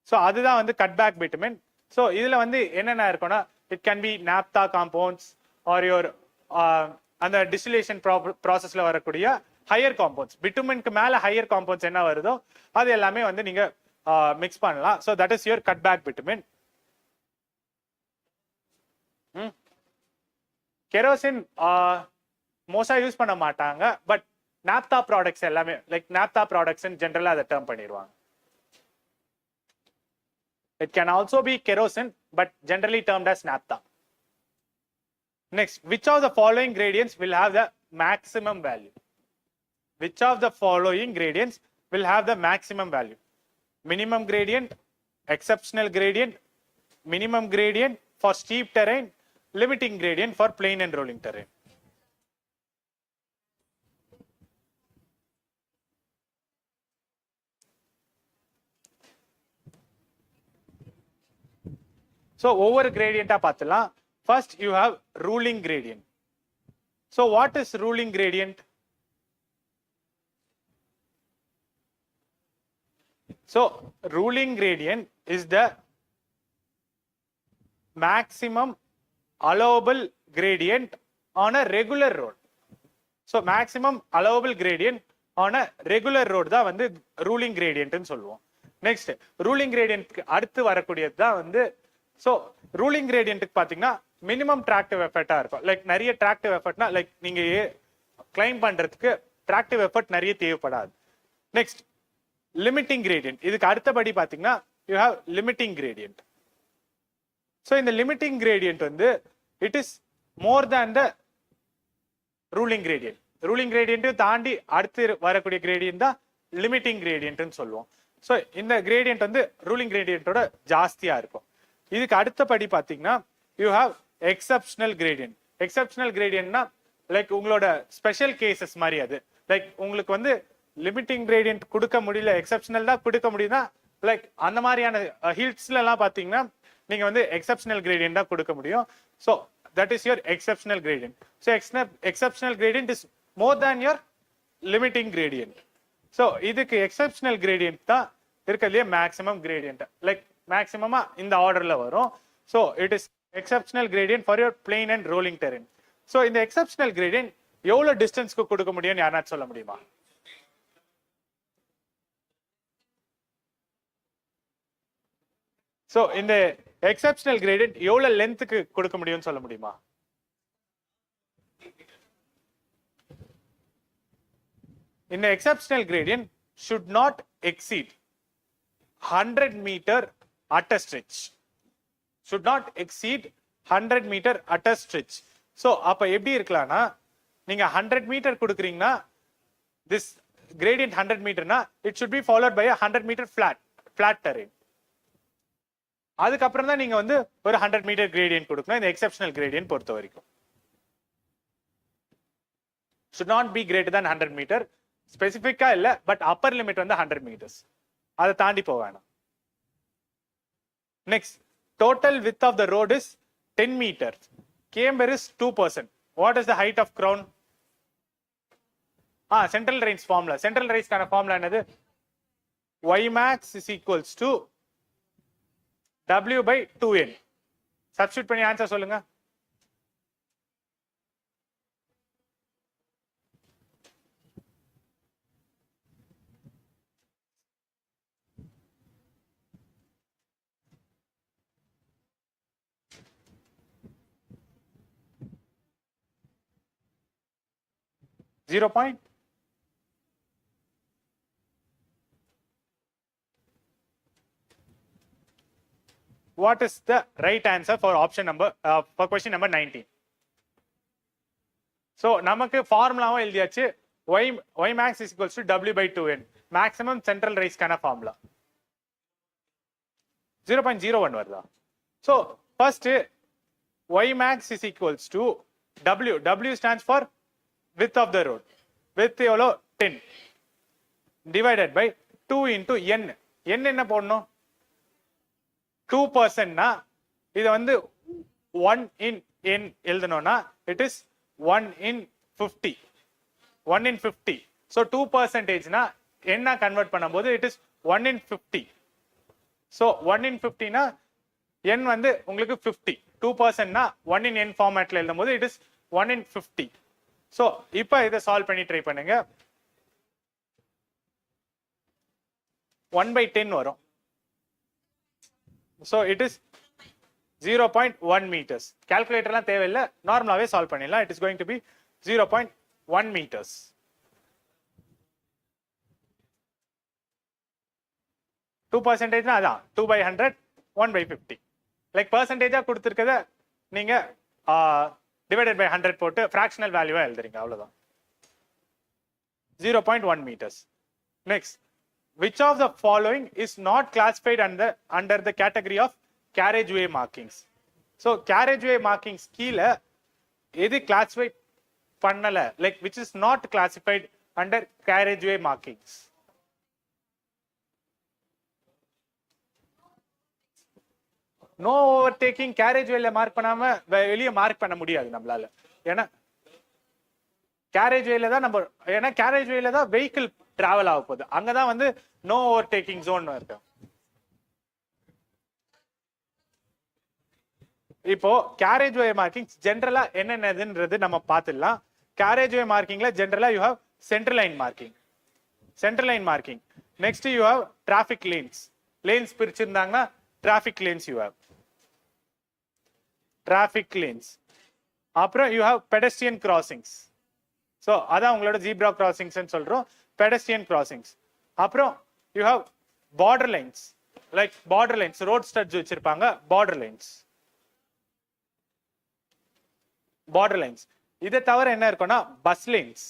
so அதுதான் வந்து cutback bitumen. so இதுல வந்து என்னென்ன இருக்கும்னா it can be naphtha compounds or your அந்த distillation processல வரக்கூடிய higher compounds. bitumenக்கு மேல higher compounds என்ன வருதோ அது எல்லாமே வந்து நீங்க மிக்ஸ் பண்ணலாம். so that is your cutback bitumen. Kerosene மோஸ்டா யூஸ் பண்ண மாட்டாங்க, பட் நாப்தா ப்ராடக்ட்ஸ் எல்லாமே லைக் நாப்தா ப்ராடக்ட்ஸ் ஜெனரலா அதை டேர்ம் பண்ணிடுவாங்க. It can also be kerosene but generally termed as naphtha. Next, which of the following gradients will have the maximum value? Which of the following gradients will have the maximum value? Minimum gradient, exceptional gradient, minimum gradient for steep terrain, limiting gradient for plain and rolling terrain. So over gradient paathalam. First you have ruling gradient. So what is ruling gradient? So ruling gradient is the maximum allowable gradient on a regular road. So maximum allowable gradient on a regular road தான் வந்து ruling gradient ன்னு சொல்லுவோம். Next, ruling gradient அடுத்து வரக்கூடியது தான் வந்து so ruling gradient க்கு பாத்தீங்கன்னா minimum tractive effort இருக்கும். லைக் நிறைய tractive effortனா லைக் நீங்க கிளைம் பண்றதுக்கு tractive effort நிறைய தேவைப்படாது. Next, limiting gradient. இதுக்கு அடுத்தபடி பாத்தீங்கன்னா you have limiting gradient. So in the limiting gradient வந்து it is more than the ruling gradient. ruling gradient தாண்டி அடுத்து வரக்கூடிய gradient தான் limiting gradient ன்னு சொல்லுவோம். so இந்த gradient வந்து ruling gradient ஓட ஜாஸ்தியா இருக்கும். இதுக்கு அடுத்தபடி பாத்தீங்கன்னா you have exceptional gradient. exceptional gradientனா லைக் உங்களோட ஸ்பெஷல் கேசஸ் மாதிரி. அது லைக் உங்களுக்கு வந்து லிமிட்டிங் gradient கொடுக்க முடியல, எக்ஸெப்ஷனல் தான் கொடுக்க முடியும்னா லைக் அந்த மாதிரியான ஹில்ஸ்ல எல்லாம் பாத்தீங்கன்னா நீங்க வந்து exceptional gradient தான் கொடுக்க முடியும். so that is your exceptional gradient. so exceptional gradient is more than your limiting gradient. so இதுக்கு exceptional gradient தான் இருக்கலையே maximum gradient. லைக் மேக்ஸிமமா இந்த ஆர்டர்ல வரும். so it is exceptional gradient for your plain and rolling terrain. so இந்த exceptional gradient எவ்வளவு டிஸ்டன்ஸ்க்கு கொடுக்க முடியும்னு யாராச்சும் சொல்ல முடியுமா? சோ இந்த எக்ஸெப்ஷனல் கிரேடியன்ட் எவ்வளவு லென்த்துக்கு கொடுக்க முடியும்னு சொல்ல முடியுமா? இந்த exceptional gradient should not exceed 100 meter at a stretch. Should not exceed 100 meter at a stretch. So அப்ப எப்படி இருக்கலாம்னா நீங்க 100 meter கொடுக்குறீங்கன்னா this gradient 100 meterனா it should be followed by a 100 meter flat terrain. அதுக்கப்புறம் தான் நீங்க வந்து ஒரு 100 meter gradient கொடுக்கணும். இந்த எக்ஸெப்ஷனல் gradient பொறுத்த வரைக்கும் should not be greater than 100 meter. ஸ்பெசிபிக்கா இல்ல, பட் அப்பர் லிமிட் வந்து 100 meters. அதை தாண்டி போக வேணாம். Next, total width of the road is 10 meters. Camber is 2%. What is the height of crown? Central range formula. Central range கான formula என்னது? Y max is equals to W by 2N. Substitute பண்ணி answer சொல்லுங்க. .? What is the right answer for option number for question number 19? So நமக்கு ஃபார்முலாவும் எழுதியாச்சு. Y max is equals to W by 2N. Maximum central raise கான formula 0.01 வருதா? So first Y max is equals to W. W stands for width of the road. Width எவ்வளோ? 10 divided by 2 into N. N என்ன போடணும்? 2% னா இது வந்து 1 in N எழுதணும்னா it is 1 in 50. 1 in 50. So 2% னா என்ன கன்வெர்ட் பண்ணும்போது it is 1 in 50. So 1 in 50 னா N வந்து உங்களுக்கு 50. 2% னா 1 in N ஃபார்மேட்ல எழுதும்போது it is 1 in 50. So இப்போ இதை சால்வ் பண்ணி ட்ரை பண்ணுங்க. 1 by 10 வரும். So it is 0.1 meters. Calculatorலாம் தேவையில்லை, நார்மலாவே சால்வ் பண்ணிடலாம். It is going to be 0.1 meters. Two percentage அதான் 2 by 100, 1 by 50. லைக் பர்சன்டேஜா கொடுத்துருக்கத நீங்க divided by 100 போட்டு fractional value எழுதுறீங்க, அவ்வளவுதான். 0.1 meters. Next, which of the following is not classified under the category of carriageway markings? So carriageway markings கீழ எது classify பண்ணல, like which is not classified under carriageway markings? No overtaking carriagewayல mark பண்ணாம வெளியே mark பண்ண முடியாது நம்மளால. ஏன்னா carriagewayல தான் நம்ம, ஏன்னா carriagewayல தான் வெஹிக்கிள் டிராவல் ஆக போகுது, அங்கதான் வந்து நோ ஓவர்டேக்கிங் ஜோன் இருக்கு. இப்போ carriageway markings ஜெனரலா என்னென்னதுன்றது நம்ம பார்த்துடலாம். carriageway markingல ஜெனரலா you have centre line marking. Centre line marking. Next you have traffic lanes. Lanes பிரிச்சிருந்தாங்கன்னா traffic lanes you have. Traffic lanes. அப்புறம் you have pedestrian crossings. So அதான் உங்களோட ஜீப்ரா கிராசிங்ஸ் சொல்றோம், பெடஸ்ட்ரியன் கிராசிங்ஸ். அப்புறம் you have border lines, like border lines, road studs வச்சிருப்பாங்க, border lines. Border lines. இதை தவிர என்ன இருக்கும்னா bus lines.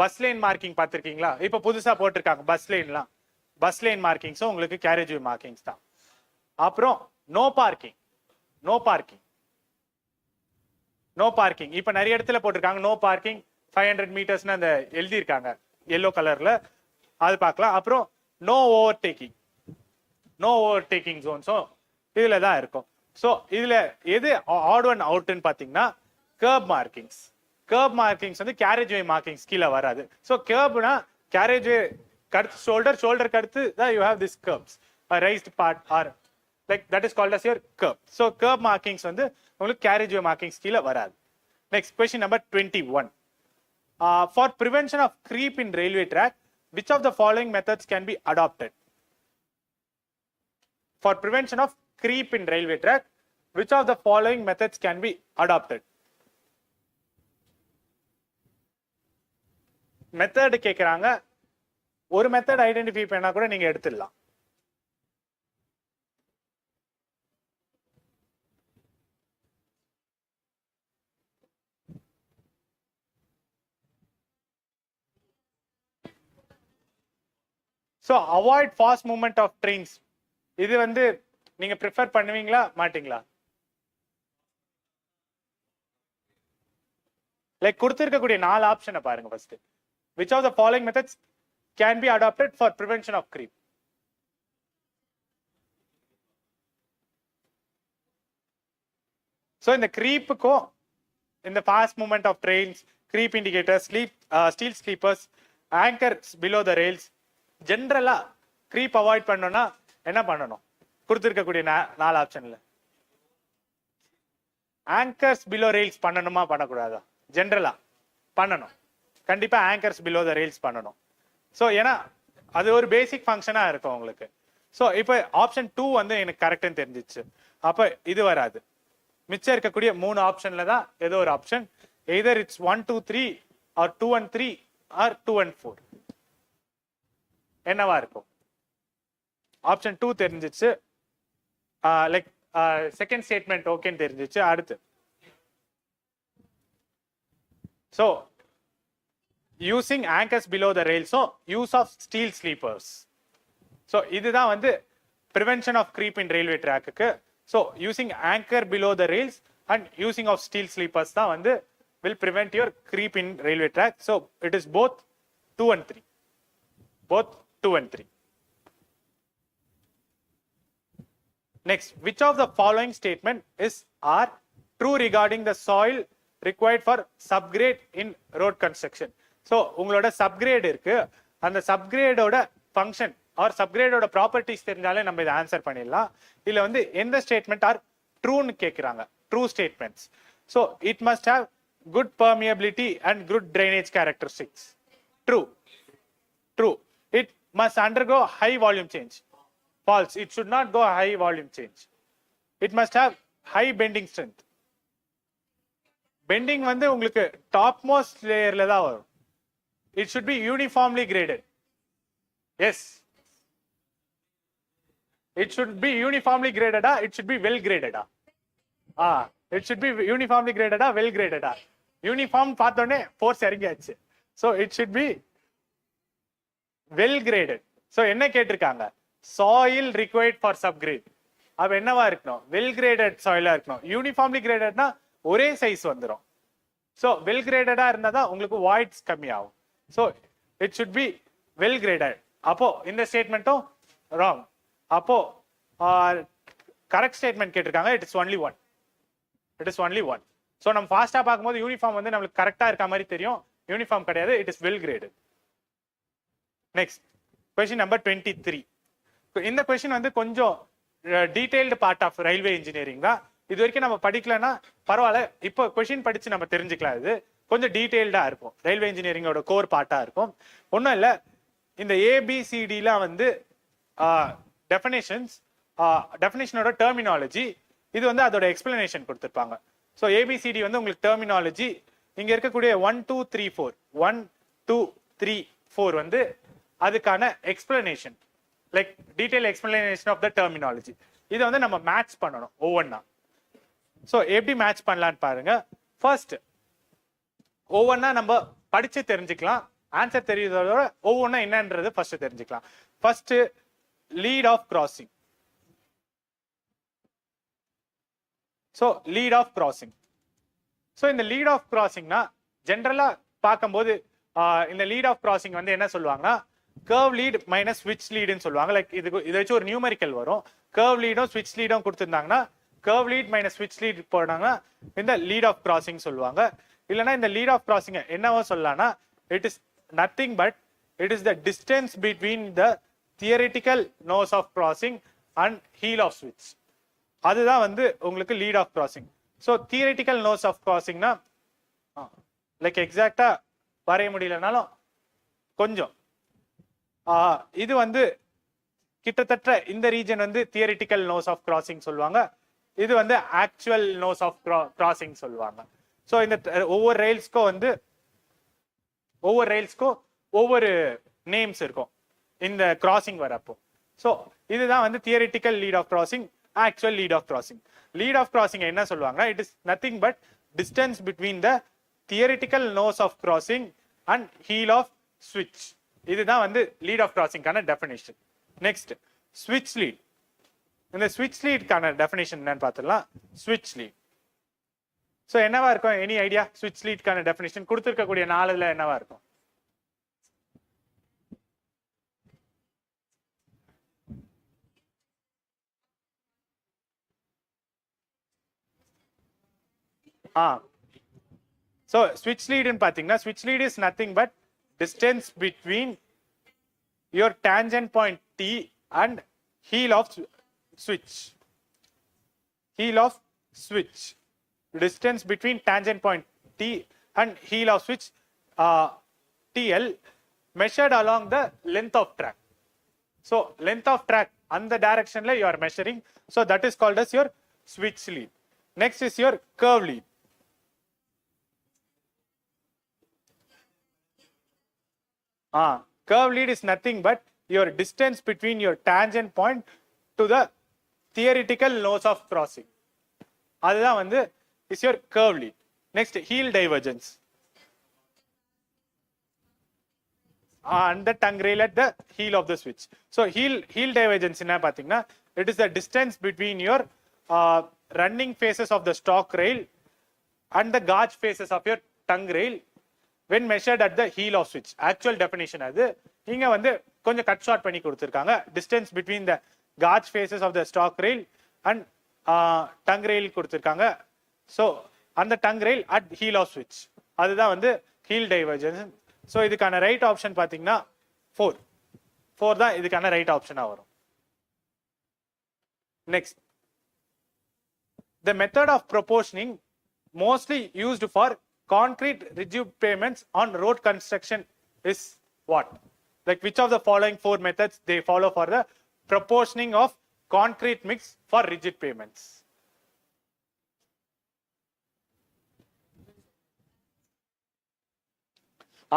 Bus line marking பார்த்துருக்கீங்களா? இப்போ புதுசா போட்டிருக்காங்க பஸ் லைன்லாம். பஸ் லைன் மார்க்கிங்ஸும் உங்களுக்கு கேரேஜ்வே மார்க்கிங்ஸ் தான். அப்புறம் no parking. No parking. No parking இப்போ நிறைய இடத்துல போட்டிருக்காங்க நோ பார்க்கிங் 500 மீட்டர்ஸ்னு அந்த எழுதியிருக்காங்க எல்லோ கலர்ல, அது பார்க்கலாம். அப்புறம் நோ ஓவர்டேக்கிங். நோ ஓவர்டேக்கிங் ஜோன்ஸும் இதுல தான் இருக்கும். ஸோ இதுல எது ஆட் ஒன் அவுட்னு பார்த்தீங்கன்னா கர்ப் மார்க்கிங்ஸ். கர்ப் மார்க்கிங்ஸ் வந்து கேரேஜ்வே மார்க்கிங்ஸ் கீழே வராது. ஸோ கர்ப்னா கேரேஜ்வே கடுத்து ஷோல்டருக்கு அடுத்து தான் you have this kerbs, raised part are like that is called as your curb. So curb markings வந்து உங்களுக்கு carriageway markings கீழ வராது. Next question number 21. For prevention of creep in railway track, which of the following methods can be adopted? For prevention of creep in railway track, which of the following methods can be adopted? Method கேக்குறாங்க. ஒரு method identify பண்ணா கூட நீங்க எடுத்துடலாம். So avoid fast movement of trains. இது வந்து நீங்க prefer பண்ணுவீங்களா மாட்டீங்களா? லைக் கொடுத்திருக்கக்கூடிய 4 ஆப்ஷனை பாருங்க first. Which of the following methods can be adopted for prevention of creep? So in the creep ko, in the fast movement of trains, creep indicators, steel sleepers, anchors below the rails, generally creep avoid பண்ணனும்னா என்ன பண்ணணும்? கொடுத்திருக்கக்கூடிய 4 ஆப்ஷன்ல anchors below rails பண்ணணுமா பண்ணக்கூடாதா? ஜெனரலா பண்ணணும். கண்டிப்பா anchors below the rails பண்ணணும். சோ ஏனா அது ஒரு பேசிக் ஃபங்க்ஷனா இருக்கும் உங்களுக்கு. சோ இப்போ ஆப்ஷன் 2 வந்து எனக்கு கரெக்ட்னு தெரிஞ்சிச்சு. அப்ப இது வராது. மிச்சம் இருக்கக்கூடிய 3 ஆப்ஷன்ல தான் ஏதோ ஒரு option. either it's 1 2 3 or 2 and 3 or 2 and 4. என்னவா இருக்கும்? ஆப்ஷன் 2 தெரிஞ்சிச்சு. லைக் செகண்ட் ஸ்டேட்மெண்ட் ஓகேன்னு தெரிஞ்சிச்சு. அடுத்து so using anchors below the rail, so use of steel sleepers. so இதுதான் வந்து prevention of creep in railway track க்கு. so using anchor below the rails and using of steel sleepers தான் வந்து will prevent your creep in railway track. so it is both 2 and 3, both 2 and 3. Next, which of the following statement is are true regarding the soil required for subgrade in road construction? So உங்களோட subgrade இருக்கு. அந்த subgrade ஓட function or subgrade ஓட properties தெரிஞ்சாலே நம்ம இத answer பண்ணிடலாம். இதுல வந்து எந்த ஸ்டேட்மெண்ட் ஆர் ட்ரூன்னு கேக்குறாங்க. True statements. So it must have good permeability and good drainage characteristics. True. True. It must undergo high volume change. False. It should not go high volume change. It must have high bending strength. Bending வந்து உங்களுக்கு top most லேயர்ல தான் வரும். It should be uniformly graded. Yes. It should be uniformly graded. It should be well graded. It should be uniformly graded. Well graded. Uniform பார்த்தோனே force இறங்கியாச்சு. So it should be well graded. So என்ன கேட்டிருக்காங்க? soil required for subgrade. அப்ப என்னவா இருக்கணும்? well graded soil இருக்கணும். uniformly gradedனா ஒரே size வந்துரும். so well graded இருந்தா உங்களுக்கு voids கம்மி ஆகும். so it should be well graded. அப்போ இந்த ஸ்டேட்மெண்ட்டும் wrong. அப்போ கரெக்ட் ஸ்டேட்மெண்ட் கேட்டிருக்காங்க. it is only one. it is only one. so நம்ம ஃபாஸ்டா பார்க்கும்போது யூனிஃபார்ம் வந்து நமக்கு கரெக்டா இருக்க மாதிரி தெரியும். யூனிஃபார்ம் கிடையாது. it is well graded. next question number 23. இந்த கொஸ்டின் வந்து கொஞ்சம் detailed part of railway engineering தான். இது வரைக்கும் நம்ம படிக்கலன்னா பரவாயில்ல. இப்போ கொஸ்டின் படிச்சு நம்ம தெரிஞ்சுக்கலாம். இது கொஞ்சம் டீடைல்டா இருக்கும். ரயில்வே இன்ஜினியரிங்கோட கோர் பார்ட்டா இருக்கும். ஒன்றும் இல்லை, இந்த ஏபிசிடிலாம் வந்து டெஃபினேஷனோட டெர்மினாலஜி, இது வந்து அதோட எக்ஸ்பிளனேஷன் கொடுத்துருப்பாங்க. ஸோ ஏபிசிடி வந்து உங்களுக்கு டெர்மினாலஜி, இங்க இருக்கக்கூடிய 1 2 3 4 1 2 3 4 வந்து அதுக்கான explanation, like detail explanation of the terminology. இதை வந்து நம்ம மேட்ச் பண்ணணும் ஒவ்வொன்றா. ஸோ எப்படி மேட்ச் பண்ணலான்னு பாருங்க. ஃபர்ஸ்ட் ஒவ்வொன்றா நம்ம படிச்சு தெரிஞ்சுக்கலாம். ஆன்சர் தெரியுதோட ஒவ்வொன்றா என்னன்றது ஃபர்ஸ்ட் தெரிஞ்சுக்கலாம். First lead of crossing. So lead of crossing. So இந்த லீட் ஆஃப் கிராசிங்னா ஜென்ரலா பார்க்கும்போது இந்த லீட் ஆஃப் கிராசிங் வந்து என்ன சொல்லுவாங்கன்னா கர்வ் லீட் மைனஸ் ஸ்விட்ச் லீடுன்னு சொல்லுவாங்க. லைக் இதை வச்சு ஒரு நியூமரிக்கல் வரும். கர்வ் லீடும் ஸ்விட்ச் லீடும் கொடுத்துருந்தாங்கன்னா கர்வ் லீட் மைனஸ் ஸ்விட்ச் லீட் போனாங்கன்னா இந்த லீட் ஆஃப் கிராசிங் சொல்லுவாங்க. இல்லைன்னா இந்த லீட் ஆஃப் கிராசிங் என்னவோ சொல்லலாம்னா it is nothing but it is the distance between the theoretical nose of crossing and heel of ஸ்விட்ச். அதுதான் வந்து உங்களுக்கு lead of crossing. So theoretical nose of கிராசிங்னா லைக் எக்ஸாக்டா வரைய முடியலனாலும் கொஞ்சம் இது வந்து கிட்டத்தட்ட இந்த ரீஜன் வந்து தியரிட்டிக்கல் நோஸ் ஆஃப் கிராசிங் சொல்லுவாங்க, இது வந்து ஆக்சுவல் நோஸ் ஆஃப் கிராசிங் சொல்லுவாங்க. ஸோ இந்த ஒவ்வொரு ரயில்ஸ்க்கும் ஒவ்வொரு நேம்ஸ் இருக்கும் இந்த கிராசிங் வரப்போ. ஸோ இதுதான் வந்து theoretical lead of crossing, actual lead of crossing. Lead of crossing என்ன சொல்லுவாங்கன்னா, it is nothing but distance between the theoretical nose of crossing and heel of ஸ்விட்ச். இதுதான் வந்து லீட் ஆஃப் கிராசிங்கான டெஃபினேஷன். நெக்ஸ்ட் ஸ்விட்ச் லீட். இந்த ஸ்விட்ச் லீட்கான டெஃபினேஷன் என்னன்னு பார்த்துடலாம். ஸ்விட்ச் லீட் ஸோ என்னவா இருக்கும்? Any idea? ஸ்விட்ச் லீட்கான டெஃபினேஷன் கொடுத்துருக்கக்கூடிய 4ல என்னவா இருக்கும்? So switch lead in pathina, switch lead is nothing but distance between your tangent point T and heel of switch. Heel of switch. Distance between tangent point T and heel of switch TL measured along the length of track. So length of track and the direction you are measuring. So that is called as your switch lead. Next is your curve lead. Curve lead is nothing but your distance between your tangent point to the theoretical nose of crossing. அதுதான் வந்து is your curve lead. Next, heel divergence. And the tongue rail at the heel of the switch. So heel divergence என்ன பாத்தீங்கன்னா, it is the distance between your running faces of the stalk rail and the gauge faces of your tongue rail when measured at the heel of switch. Actual definition அது இங்க வந்து கொஞ்சம் cut short பண்ணி கொடுத்திருக்காங்க. Distance between the gauge faces of the stalk rail and tongue rail கொடுத்திருக்காங்க. So அந்த tongue rail at heel of switch. அதுதான் வந்து heel divergence. So இதுக்கான ரைட் ஆப்ஷன் பாத்தீங்கன்னா 4 தான் இதுக்கான ரைட் ஆப்ஷனா வரும். Next, the method of proportioning mostly used for concrete rigid pavements on road construction is what? Like which of the following 4 methods they follow for the proportioning of concrete mix for rigid pavements?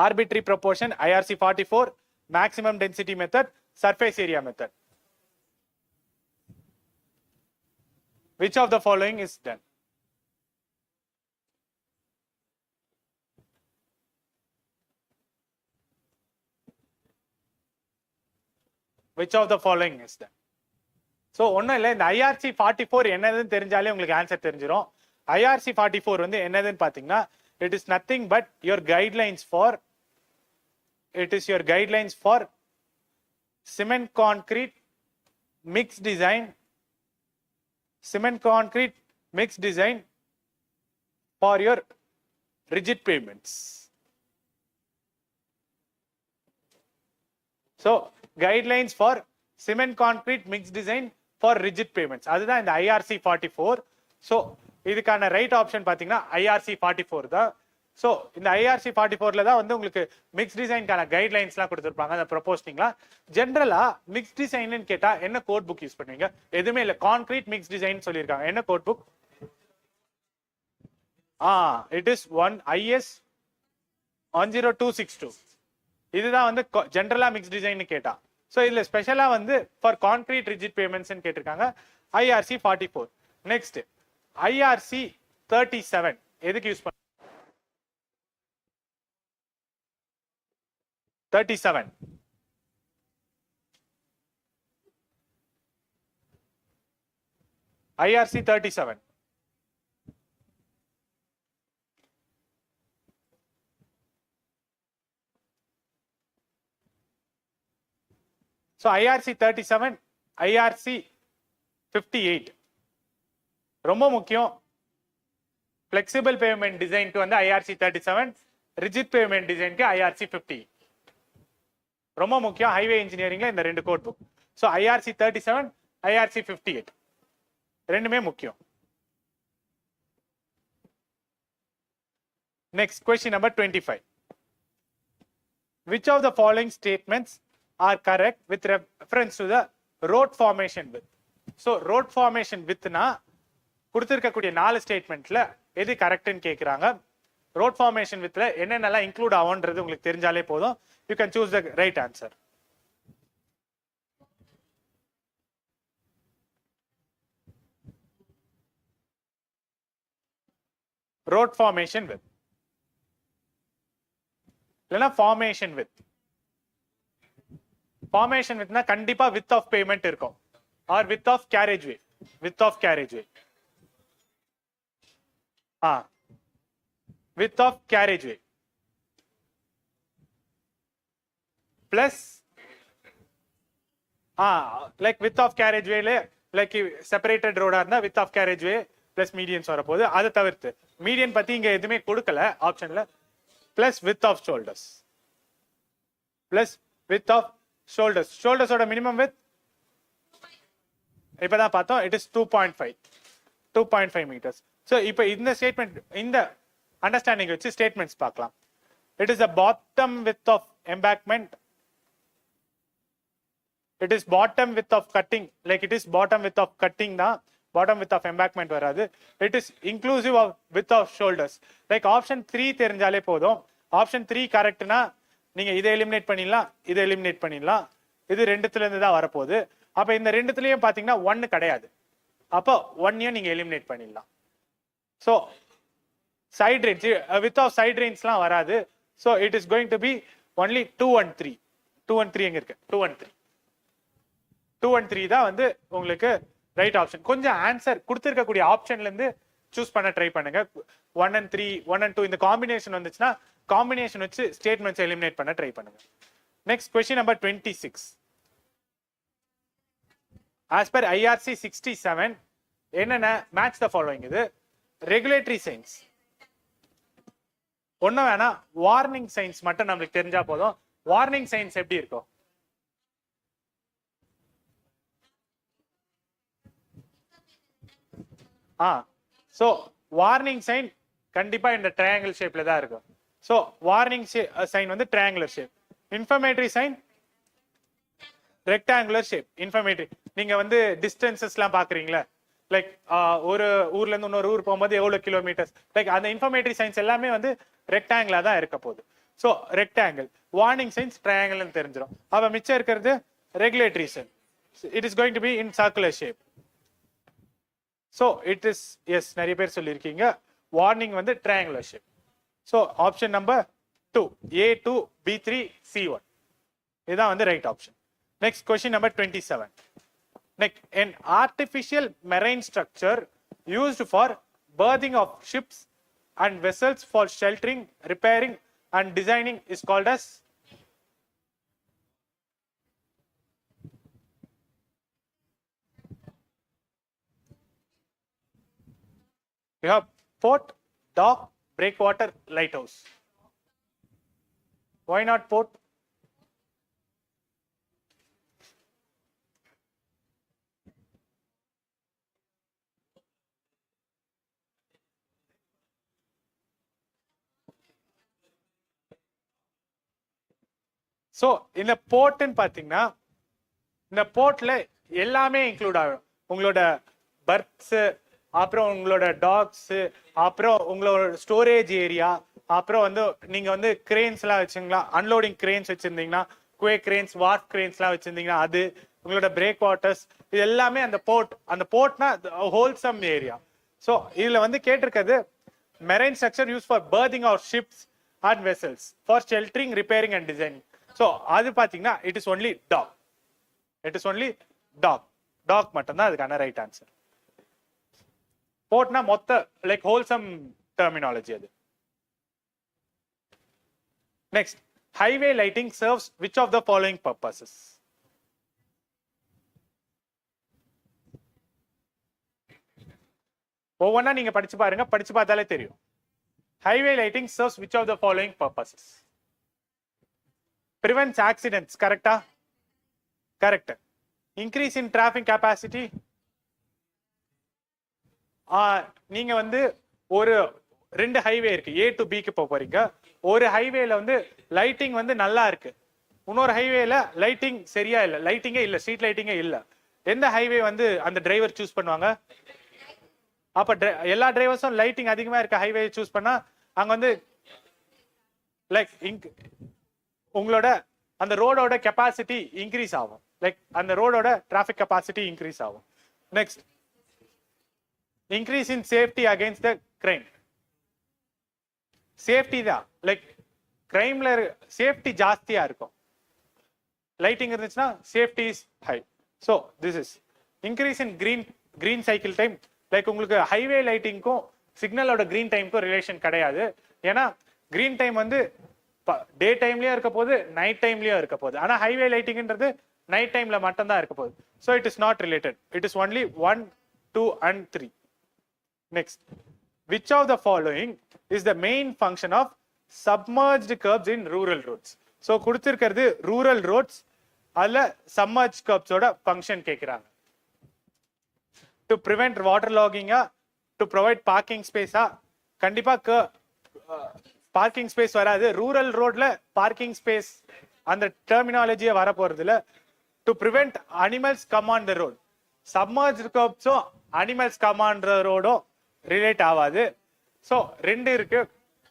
Arbitrary proportion, IRC 44, maximum density method, surface area method. Which of the following is done? Which of the following is done? So ஒன்னும் இல்லை, இந்த IRC 44 என்னதுன்னு தெரிஞ்சாலே உங்களுக்கு answer தெரிஞ்சிடும். IRC 44 வந்து என்னதுன்னு பாத்தீங்கன்னா, it is nothing but your guidelines for cement concrete mixed design for your rigid pavements. So guidelines for cement concrete mixed design for rigid pavements, அதுதான் இந்த IRC 44. So இதுக்கான ரைட் ஆப்ஷன் பாத்தீங்கன்னா IRC 44 தான். So இந்த IRC 44ல தான் வந்து உங்களுக்கு mix டிசைன்கான கைட்லைன்ஸ்லாம் கொடுத்துருப்பாங்க. அந்த ப்ரொபோஸ்டிங்லாம் ஜென்ரலா மிக்ஸ் டிசைன்னு கேட்டா என்ன கோட் புக் யூஸ் பண்ணுவீங்க? எதுவுமே இல்லை, கான்கிரீட் மிக்ஸ் டிசைன் சொல்லியிருக்காங்க. என்ன code book? It is IS 10262. இதுதான் வந்து ஜென்ரலா மிக்ஸ் டிசைன் கேட்டா. ஸோ இதுல ஸ்பெஷலா வந்து ஃபார் கான்கிரீட் ரிஜிட் பேமெண்ட்ஸ் கேட்டிருக்காங்க IRC 44. நெக்ஸ்ட் IRC 37 எதுக்கு யூஸ் பண்ண? 37 IRC 37. So IRC 37, IRC 58 ரொம்ப முக்கியம். flexible pavement design க்கு வந்து IRC 37, rigid pavement design க்கு IRC 50. ரொம்ப முக்கியம் ஹைவே இன்ஜினியரிங்ல இந்த ரெண்டு code book. So IRC 37, IRC 58 ரெண்டுமே முக்கியம். Next question number 25. which of the following statements are correct with reference to the road formation width? So road formation width na கொடுத்திருக்கக்கூடிய 4 ஸ்டேட்மெண்ட்ல எது கரெக்ட்னு கேக்குறாங்க. road formation widthல என்னென்னலாம் இன்க்ளூட் ஆகும்ன்றது உங்களுக்கு தெரிஞ்சாலே போதும். you can choose the right answer. road formation width இல்லனா formation width. formation width na கண்டிப்பா width of pavement இருக்கும் or width of carriageway. width of carriageway width of carriageway plus like width of carriageway like separated road இருந்தா width of carriageway plus medians வரப்போகுது. அதை தவிர்த்து median பத்தி இங்க எதுவுமே கொடுக்கல ஆப்ஷன்ல. plus width of shoulders plus width of shoulders. shoulders ஓட minimum width இப்பதான் பார்த்தோம், it is 2.5 meters. so இப்போ இந்த ஸ்டேட்மெண்ட் இந்த அண்டர்ஸ்டாண்டிங் வச்சு ஸ்டேட்மெண்ட்ஸ் பார்க்கலாம். it is the bottom width of embankment, it is bottom width of cutting, like it is bottom width of cutting da bottom width of embankment வராது. it is inclusive of width of shoulders. like option 3 தெரிஞ்சாலே போதும். option 3 கரெக்ட்னா நீங்க இதை eliminate பண்ணிடலாம், இதை eliminate பண்ணிடலாம். இது ரெண்டுத்துல இருந்து தான் வரப்போகுது. அப்ப இந்த ரெண்டுத்துலயும் பாத்தீங்கன்னா 1 கிடையாது. அப்போ 1 நீங்க எலிமினேட் பண்ணிடலாம். so side range width of side rangeலாம் வராது. so it is going to be only 2 and 3. 2 and 3 எங்க இருக்கு? 2 and 3. 2 and 3 தான் வந்து உங்களுக்கு ரைட் ஆப்ஷன். கொஞ்சம் ஆன்சர் கொடுத்திருக்கக்கூடிய ஆப்ஷன்ல இருந்து சூஸ் பண்ண ட்ரை பண்ணுங்க. 1 and 3 1 and 2 இந்த காம்பினேஷன் வந்துச்சுன்னா காம்பினேஷன் வச்சு ஸ்டேட்மெண்ட்ஸ் எலிமினேட் பண்ண ட்ரை பண்ணுங்க. Next question number 26. as per IRC 67 என்னென்ன மேட்ச் த ஃபாலோயிங். இது ரெகுலேட்டரி சைன்ஸ் ஒன்னும் வேணா, வார்னிங் சைன்ஸ் மட்டும் நம்மளுக்கு தெரிஞ்சா போதும். வார்னிங் சைன்ஸ் எப்படி இருக்கும்? சோ வார்னிங் சைன் கண்டிப்பா இந்த ட்ரையாங்கிள் ஷேப்ல தான் இருக்கும். சோ வார்னிங் சைன் வந்து triangular shape. Informatory sign rectangular shape. Informatory நீங்க வந்து டிஸ்டன்சஸ் எல்லாம் பாக்குறீங்களா, லைக் ஒரு ஊர்ல இருந்து இன்னொரு ஊர் போகும்போது எவ்வளவு கிலோமீட்டர்ஸ், லைக் அந்த இன்ஃபர்மேட்டரி சைன்ஸ் எல்லாமே வந்து ரெக்டாங்கிளா தான் இருக்க போகுது. So rectangle. வார்னிங் சைன்ஸ் ட்ரையாங்கிள்னு தெரிஞ்சிடும். அப்ப மிச்சம் இருக்கிறது regulatory sign. It is going to be in circular shape. so it is yes நிறைய பேர் சொல்லிருக்கீங்க வார்னிங் வந்து triangular shape. so option number 2 A2 B3 C1 இதான் வந்து right option. next question number 27. next, an artificial marine structure used for berthing of ships and vessels for sheltering, repairing and designing is called as? you have port, dock, breakwater, lighthouse. why not port? so இந்த போர்ட்னு பாத்தீங்கன்னா இந்த போர்ட்ல எல்லாமே include ஆகும். உங்களோட births, அப்புறம் உங்களோட tax, அப்புறம் உங்களோட ஸ்டோரேஜ் ஏரியா, அப்புறம் வந்து நீங்க வந்து கிரேன்ஸ் எல்லாம் வச்சுங்களா, அன்லோடிங் கிரேன்ஸ் வச்சிருந்தீங்கன்னா, குவே கிரேன்ஸ், வார்ப் கிரேன்ஸ் எல்லாம் வச்சிருந்தீங்கன்னா அது, உங்களோட பிரேக் வாட்டர்ஸ், இது எல்லாமே அந்த போர்ட். அந்த போர்ட்னா ஹோல்சம் ஏரியா. ஸோ இதுல வந்து கேட்டிருக்கிறது marine structure use for berthing of ships and vessels for sheltering, repairing and designing. So அது பாத்தீங்கன்னா it is only dock. It is only dock. Dock மட்டும்தான் அதுக்கான ரைட் ஆன்சர். போர்ட்னா மொத்த லைக் ஹோல்சம் டெர்மினாலஜி அது. Next, highway lighting serves which of the following purposes? ஒவ்வொன்றா நீங்க படிச்சு பாருங்க, படிச்சு பார்த்தாலே தெரியும். Highway lighting serves which of the following purposes? prevents accidents, கரெக்டா? Correct. increase in traffic capacity, நீங்க வந்து ஒரு ரெண்டு ஹைவே இருக்கு, A to B க்கு போறீங்க, ஒரு ஹைவேல வந்து லைட்டிங் வந்து நல்லா இருக்கு, இன்னொரு ஹைவேல லைட்டிங் சரியா இல்லை, லைட்டிங்கே இல்லை, ஸ்ட்ரீட் லைட்டிங்கே இல்லை. எந்த ஹைவே வந்து அந்த டிரைவர் சூஸ் பண்ணுவாங்க? அப்ப எல்லா டிரைவர்ஸும் லைட்டிங் அதிகமா இருக்க ஹைவே சூஸ் பண்ணா அங்க வந்து லைக் உங்களோட அந்த ரோடோட கெப்பாசிட்டி இன்க்ரீஸ் ஆகும், லைக் அந்த ரோடோட டிராபிக் கெப்பாசிட்டி இன்க்ரீஸ் ஆகும். Next, increase in safety against the crime. Safety தான், லைக் கிரைம்ல சேஃப்டி ஜாஸ்தியா இருக்கும், லைட்டிங் இருந்துச்சுன்னா safety is high. So this is increase in green cycle time. Like உங்களுக்கு ஹைவே லைட்டிங்க்கும் சிக்னலோட கிரீன் டைமுக்கும் ரிலேஷன் கிடையாது. ஏன்னா கிரீன் டைம் வந்து டே டைம்லயும் இருக்க போது, நைட் டைம்லயும் இருக்க போகுது. ஆனா ஹைவே லைட்டிங்ன்றது நைட் டைம்ல மட்டும் தான் இருக்க போகுது. So it is not related, it is only 1, 2 and 3. Next, which of the following is the main function of submerged curbs in rural roads? So கொடுத்திருக்கிறது ரூரல் ரோட்ஸ், அதுல சப்மர்ஜ் கர்ப்ஸோட ஃபங்க்ஷன் கேட்கிறாங்க. To prevent water லாகிங்கா, to provide parking ஸ்பேஸா? கண்டிப்பா parking space வராது. ரூரல் ரோட்ல பார்க்கிங் ஸ்பேஸ் அந்த டெர்மினாலஜியே வர போறது இல்ல. To prevent animals come on the road. Submerge கர்ப்ஸும் அனிமல்ஸ் கம் ஆன் த ரோடும் ரிலேட் ஆகாது. ஸோ ரெண்டு இருக்கு,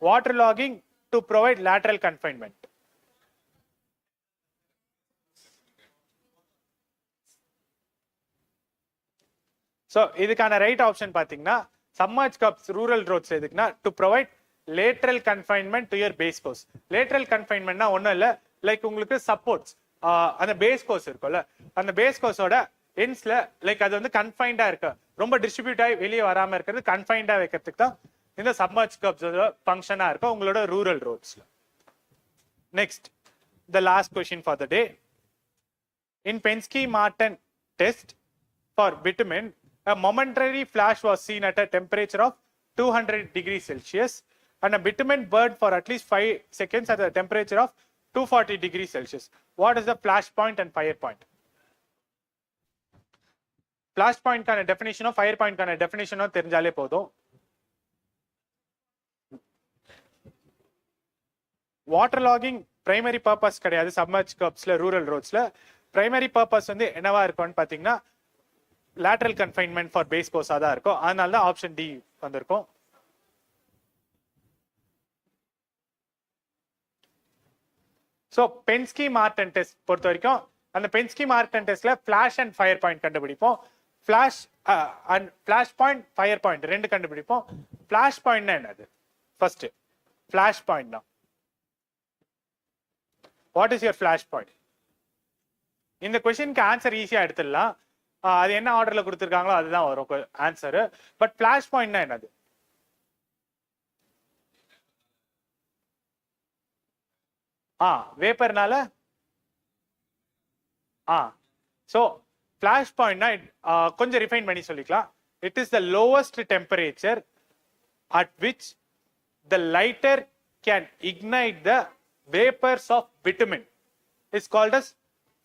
water logging, to provide lateral confinement. So இதுக்கான ரைட் ஆப்ஷன் பார்த்தீங்கன்னா சப்மர்ஜ் கர்ப்ஸ் ரூரல் ரோட்ஸ் எதுக்குன்னா to provide lateral confinement to your base course. Lateral கன்ஃபைன்மெண்ட்னா ஒன்றும் இல்லை, லைக் உங்களுக்கு சப்போர்ட்ஸ் அந்த பேஸ் கோர்ஸ் இருக்கும்ல, அந்த பேஸ் கோர்ஸோட எண்ட்ஸ்ல லைக் அது வந்து கன்ஃபைண்டா இருக்கு, ரொம்ப டிஸ்ட்ரிபியூட் ஆகி வெளியே வராம இருக்கிறது கன்ஃபைண்டா வைக்கிறதுக்கு தான் இந்த சப்மர்ஜ் கர்ப்ஸோட ஃபங்க்ஷனா இருக்கும் உங்களோட ரூரல் ரோட்ஸ்ல. Next, the last question for the day. In Penske-Martin test for bitumen, a momentary flash was seen at a temperature of 200 degrees Celsius and a bitumen burned for at least 5 seconds at a temperature of 240 degrees Celsius. What is the flash point and fire point? Flash point கான டெஃபினிஷனோ fire point கான டெஃபினிஷனோ தெரிஞ்சாலே போதும். Water logging primary purpose கிடையாது submerge கர்ப்ஸ்ல ரூரல் ரோட்ஸ்ல. Primary purpose வந்து என்னவா இருக்கும்னு பாத்தீங்கன்னா லேட்டரல் கன்ஃபைன்மெண்ட் ஃபார் பேஸ் கோர்ஸா தான் இருக்கும். அதனால தான் ஆப்ஷன் டி வந்திருக்கும். ஸோ Penske-Martin டெஸ்ட் பொறுத்த வரைக்கும் அந்த Penske-Martin டெஸ்ட்ல ஃபிளாஷ் அண்ட் ஃபயர் பாயிண்ட் கண்டுபிடிப்போம். Flash and flash point, fire point ரெண்டு கண்டுபிடிப்போம். ஃபிளாஷ் பாயிண்ட்னா என்னது? ஃபர்ஸ்ட் ஃபிளாஷ் பாயிண்ட்னா what is your flash point? இந்த கொஸ்டினுக்கு ஆன்சர் ஈஸியா எடுத்துடலாம், அது என்ன ஆர்டர்ல கொடுத்துருக்காங்களோ அதுதான் வரும் ஆன்சர். பட் ஃபிளாஷ் பாயிண்ட்னா என்னது? வேப்பர்னால சோ ஃபிளாஷ் பாயிண்ட்னா கொஞ்சம் ரிஃபைன் பண்ணி சொல்லிக்கலாம். It is the lowest temperature at which the lighter can ignite the vapours of bitumen is called as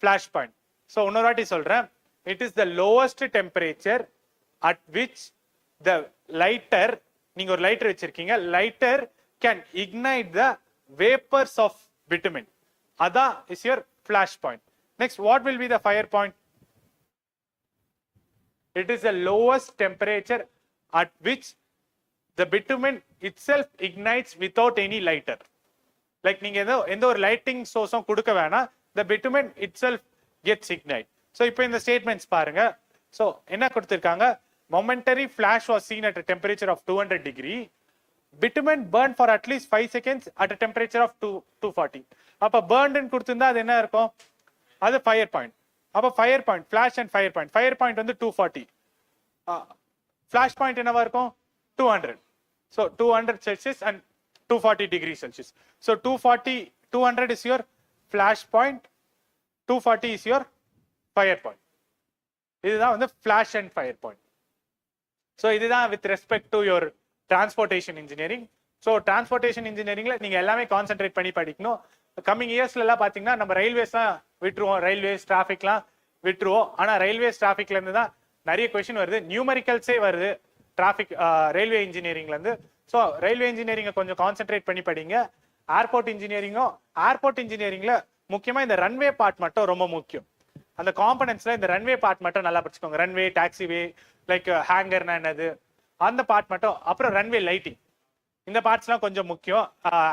flash point. So இன்னொரு வாட்டி சொல்றேன், it is the lowest temperature at which the lighter, நீங்க ஒரு lighter வச்சிருக்கீங்க, lighter can ignite the vapours of bitumen. Ada is your flash point. Next, what will be the fire point? It is the lowest temperature at which the bitumen itself ignites without any lighter. Like நீங்க எந்த ஒரு lighting சோர்ஸும் கொடுக்க வேணாம், the bitumen itself gets ignite. So இப்போ இந்த statements பாருங்க. So என்ன கொடுத்திருக்காங்க? Momentary flash was seen at a temperature of 200 degree. Bitumen burned for at least 5 seconds at a temperature of 240. அப்ப burned ன்னு கொடுத்திருந்தா அது என்ன இருக்கும்? அது ஃபயர் பாயிண்ட். அப்ப fire point, flash and fire point. Fire point வந்து 240, ஃபிளாஷ் பாயிண்ட் என்னவா இருக்கும்? 200. So 200 Celsius and 240 degrees Celsius. So 200 is your flash point, 240 is your fire point. இதுதான் வந்து flash and fire point. So இதுதான் with respect to your transportation engineering. So transportation இன்ஜினியரிங்ல நீங்க எல்லாமே concentrate பண்ணி படிக்கணும். கம்மிங் இயர்ஸ்ல எல்லாம் பாத்தீங்கன்னா நம்ம ரயில்வேஸ்லாம் விட்டுருவோம், ரயில்வேஸ் டிராஃபிக்லாம் விட்டுருவோம். ஆனா ரயில்வேஸ் டிராஃபிக்ல இருந்து தான் நிறைய கொஸ்டின் வருது, நியூமரிக்கல்ஸே வருது டிராஃபிக் ரயில்வே இன்ஜினியரிங்ல இருந்து. ஸோ ரயில்வே இன்ஜினியரிங்கை கொஞ்சம் கான்சென்ட்ரேட் பண்ணி படிங்க. ஏர்போர்ட் இன்ஜினியரிங்கும் ஏர்போர்ட் இன்ஜினியரிங்ல முக்கியமா இந்த ரன்வே பார்ட் மட்டும் ரொம்ப முக்கியம். அந்த காம்பனன்ட்ஸ்ல இந்த ரன்வே பார்ட் மட்டும் நல்லா படிச்சுக்கோங்க. ரன்வே, டாக்ஸிவே, லைக் ஹேங்கர்னா என்னது, அந்த பார்ட் மட்டும். அப்புறம் ரன்வே லைட்டிங், இந்த பார்ட்ஸ்லாம் கொஞ்சம் முக்கியம்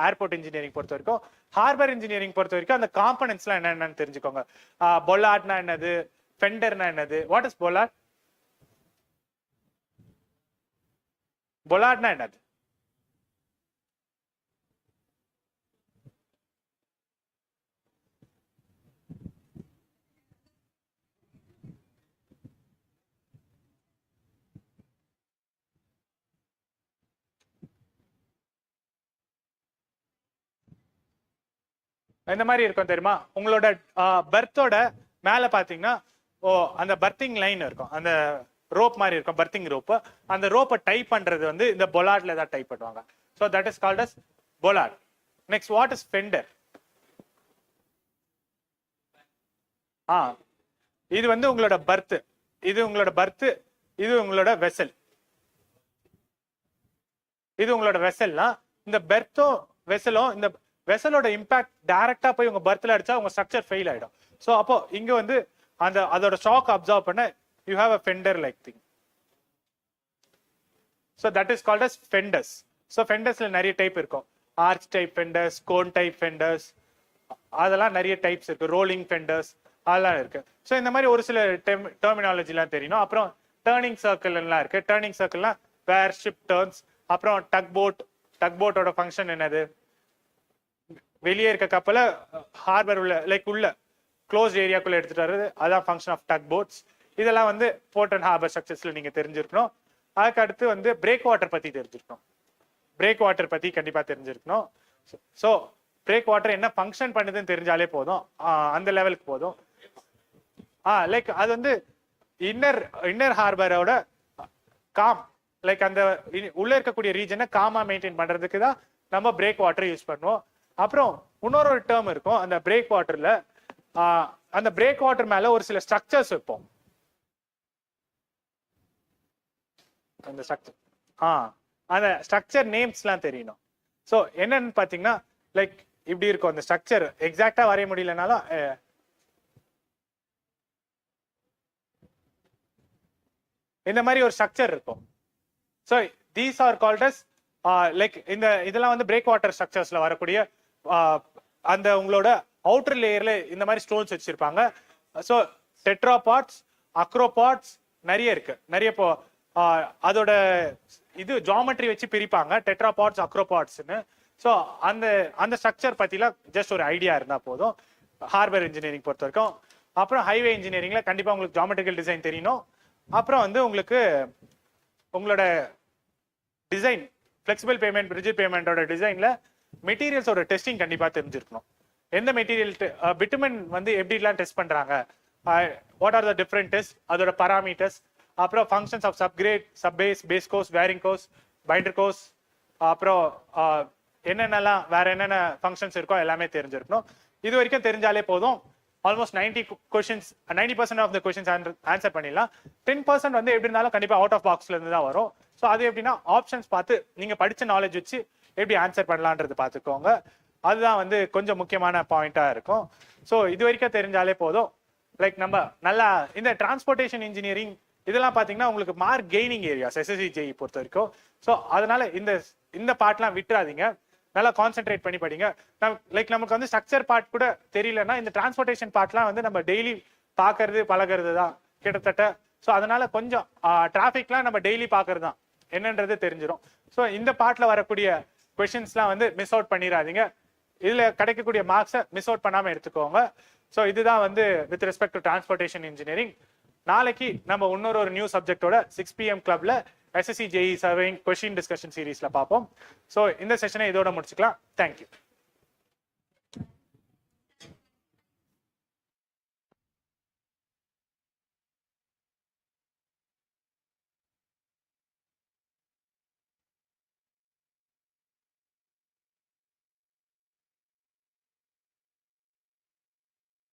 ஏர்போர்ட் இன்ஜினியரிங் பொறுத்த வரைக்கும். ஹார்பர் இன்ஜினியரிங் பொறுத்த வரைக்கும் அந்த காம்பனன்ட்ஸ்லாம் என்னென்னு தெரிஞ்சுக்கோங்க. பொலார்ட்னா என்னது, ஃபெண்டர்னா என்னது. What is Pollard? பொலார்ட்னா என்னது? இந்த மாதிரி இருக்கும் தெரியுமா? உங்களோட பர்த்தோட மேல பாத்தீங்கன்னா அந்த பர்த்திங் லைன் இருக்கும், அந்த ரோப் மாதிரி இருக்கும், பர்த்திங் ரோப். அந்த ரோப்பை டைப் பண்றது வந்து இந்த பொலார்ட்ல தான் டைப் பண்ணுவாங்க. So that is called as bollard. Next, what is fender? இது வந்து உங்களோட பர்த், இது உங்களோட பர்த், இது உங்களோட வெசல். இது உங்களோட வெசல்னா இந்த பெர்த்தும் வெசலும், இந்த வெசலோட இம்பாக்ட் டைரக்டா போய் உங்க பர்த்ல அடிச்சா உங்க ஸ்ட்ரக்சர் ஃபெயில் ஆயிடும். ஸோ அப்போ இங்க வந்து அதோட ஷாக் அப்சர்வ் பண்ண you have a fender like thing. So that is called as fenders. So ஃபெண்டர்ஸ்ல நிறைய டைப் இருக்கும். Arch type fenders, cone type fenders, அதெல்லாம் நிறைய டைப்ஸ் இருக்கு. ரோலிங் ஃபெண்டர்ஸ் அதெல்லாம் இருக்கு. ஸோ இந்த மாதிரி ஒரு சில டெர்மினாலஜிலாம் தெரியணும். அப்புறம் டேர்னிங் சர்க்கிள் எல்லாம் இருக்கு. டேர்னிங் சர்க்கிள்லாம் வேர் ஷிப் டர்ன்ஸ். அப்புறம் டக் போட்டோட ஃபங்க்ஷன் என்னது? வெளியே இருக்க கப்பலை ஹார்பர் உள்ள லைக் உள்ள க்ளோஸ் ஏரியாக்குள்ள எடுத்துட்டு வர்றது, அதான் ஃபங்க்ஷன் ஆஃப் டக் போட்ஸ். இதெல்லாம் வந்து போர்ட் அண்ட் ஹார்பர் ஸ்ட்ரக்சர்ஸ்ல நீங்க தெரிஞ்சிருக்கணும். அதுக்கு அடுத்து வந்து பிரேக் வாட்டர் பத்தி தெரிஞ்சிருக்கணும். பிரேக் வாட்டர் பத்தி கண்டிப்பா தெரிஞ்சிருக்கணும். ஸோ பிரேக் வாட்டர் என்ன ஃபங்க்ஷன் பண்ணுதுன்னு தெரிஞ்சாலே போதும், அந்த லெவலுக்கு போதும். லைக் அது வந்து இன்னர் ஹார்பரோட காம், லைக் அந்த உள்ள இருக்கக்கூடிய ரீஜனை காமா மெயின்டைன் பண்றதுக்கு தான் நம்ம பிரேக் வாட்டர் யூஸ் பண்ணுவோம். அப்புறம் இன்னொரு டேர்ம் இருக்கும் அந்த பிரேக் வாட்டர்ல. அந்த பிரேக் வாட்டர் மேல ஒரு சில ஸ்ட்ரக்சர்ஸ் வைப்போம். அந்த ஸ்ட்ரக்சர் அந்த ஸ்ட்ரக்சர் நேம்ஸ்லாம் தெரியணும். ஸோ என்னன்னு பாத்தீங்கன்னா லைக் இப்படி இருக்கும் அந்த ஸ்ட்ரக்சர். எக்ஸாக்டா வரைய முடியலனாலும் இந்த மாதிரி ஒரு ஸ்ட்ரக்சர் இருக்கும். So these are called as like இதெல்லாம் வந்து பிரேக் வாட்டர் ஸ்ட்ரக்சர்ஸ்ல வரக்கூடிய அந்த உங்களோட அவுட்டர் லேயர்ல இந்த மாதிரி ஸ்டோன்ஸ் வச்சிருப்பாங்க. ஸோ டெட்ராபாட்ஸ், அக்ரோபாட்ஸ் நிறைய இருக்கு. நிறைய அதோட இது ஜாமெட்ரி வச்சு பிரிப்பாங்க, டெட்ராபாட்ஸ், அக்ரோபாட்ஸ்னு. ஸோ அந்த ஸ்ட்ரக்சர் பத்திலாம் ஜஸ்ட் ஒரு ஐடியா இருந்தா போதும் ஹார்பர் இன்ஜினியரிங் பொறுத்த வரைக்கும். அப்புறம் ஹைவே இன்ஜினியரிங்ல கண்டிப்பா உங்களுக்கு ஜாமெட்ரிக்கல் டிசைன் தெரியணும். அப்புறம் வந்து உங்களுக்கு உங்களோட டிசைன், ஃபிளெக்சிபிள் பேமெண்ட், ரிஜிட் பேமெண்டோட டிசைன்ல மெட்டீரியல்ஸோட டெஸ்டிங் கண்டிப்பா தெரிஞ்சிருக்கணும். எந்த மெட்டீரியல் பிட்டுமென் வந்து எப்படிலாம் டெஸ்ட் பண்றாங்க, what are the different test, அதோட பராமீட்டர்ஸ், அப்புறம் functions of subgrade, subbase, base course, wearing course, binder course, அப்புறம் என்னென்னலாம் வேற என்னென்ன ஃபங்க்ஷன்ஸ் இருக்கோ எல்லாமே தெரிஞ்சிருக்கணும். இது வரைக்கும் தெரிஞ்சாலே போதும். Almost 90% of the questions answer பண்ணிடலாம். 10% வந்து எப்படி இருந்தாலும் கண்டிப்பா அவுட் ஆஃப் பாக்ஸ்ல இருந்து தான் வரும். ஸோ அது எப்படின்னா ஆப்ஷன்ஸ் பார்த்து நீங்க படிச்ச நாலேஜ் வச்சு எப்படி ஆன்சர் பண்ணலான்றது பார்த்துக்கோங்க. அதுதான் வந்து கொஞ்சம் முக்கியமான பாயிண்டா இருக்கும். ஸோ இது வரைக்கும் தெரிஞ்சாலே போதும். லைக் நம்ம நல்லா இந்த டிரான்ஸ்போர்ட்டேஷன் இன்ஜினியரிங் இதெல்லாம் பார்த்தீங்கன்னா உங்களுக்கு mark gaining areas SSC JE பொறுத்த வரைக்கும். ஸோ அதனால இந்த பார்ட்லாம் விட்டுறாதீங்க, நல்லா கான்சென்ட்ரேட் பண்ணி படிங்க. லைக் நமக்கு வந்து ஸ்ட்ரக்சர் பார்ட் கூட தெரியலன்னா இந்த டிரான்ஸ்போர்ட்டேஷன் பார்ட்லாம் வந்து நம்ம டெய்லி பார்க்கறது பழகிறது தான் கிட்டத்தட்ட. ஸோ அதனால கொஞ்சம் டிராஃபிக்லாம் நம்ம டெய்லி பார்க்கறது தான் என்னன்றது தெரிஞ்சிடும். ஸோ இந்த பார்ட்ல வரக்கூடிய கொஸ்டின்ஸ்லாம் வந்து மிஸ் அவுட் பண்ணிடாதீங்க. இதுல கிடைக்கக்கூடிய மார்க்ஸை மிஸ் அவுட் பண்ணாம எடுத்துக்கோங்க. ஸோ இதுதான் வந்து with respect to transportation engineering. நாளைக்கு நம்ம இன்னொரு நியூ சப்ஜெக்டோட 6 PM கிளப்ல SSC JE surveying question discussion சீரீஸ்ல பார்ப்போம். ஸோ இந்த செஷனை இதோட முடிச்சுக்கலாம். தேங்க்யூ.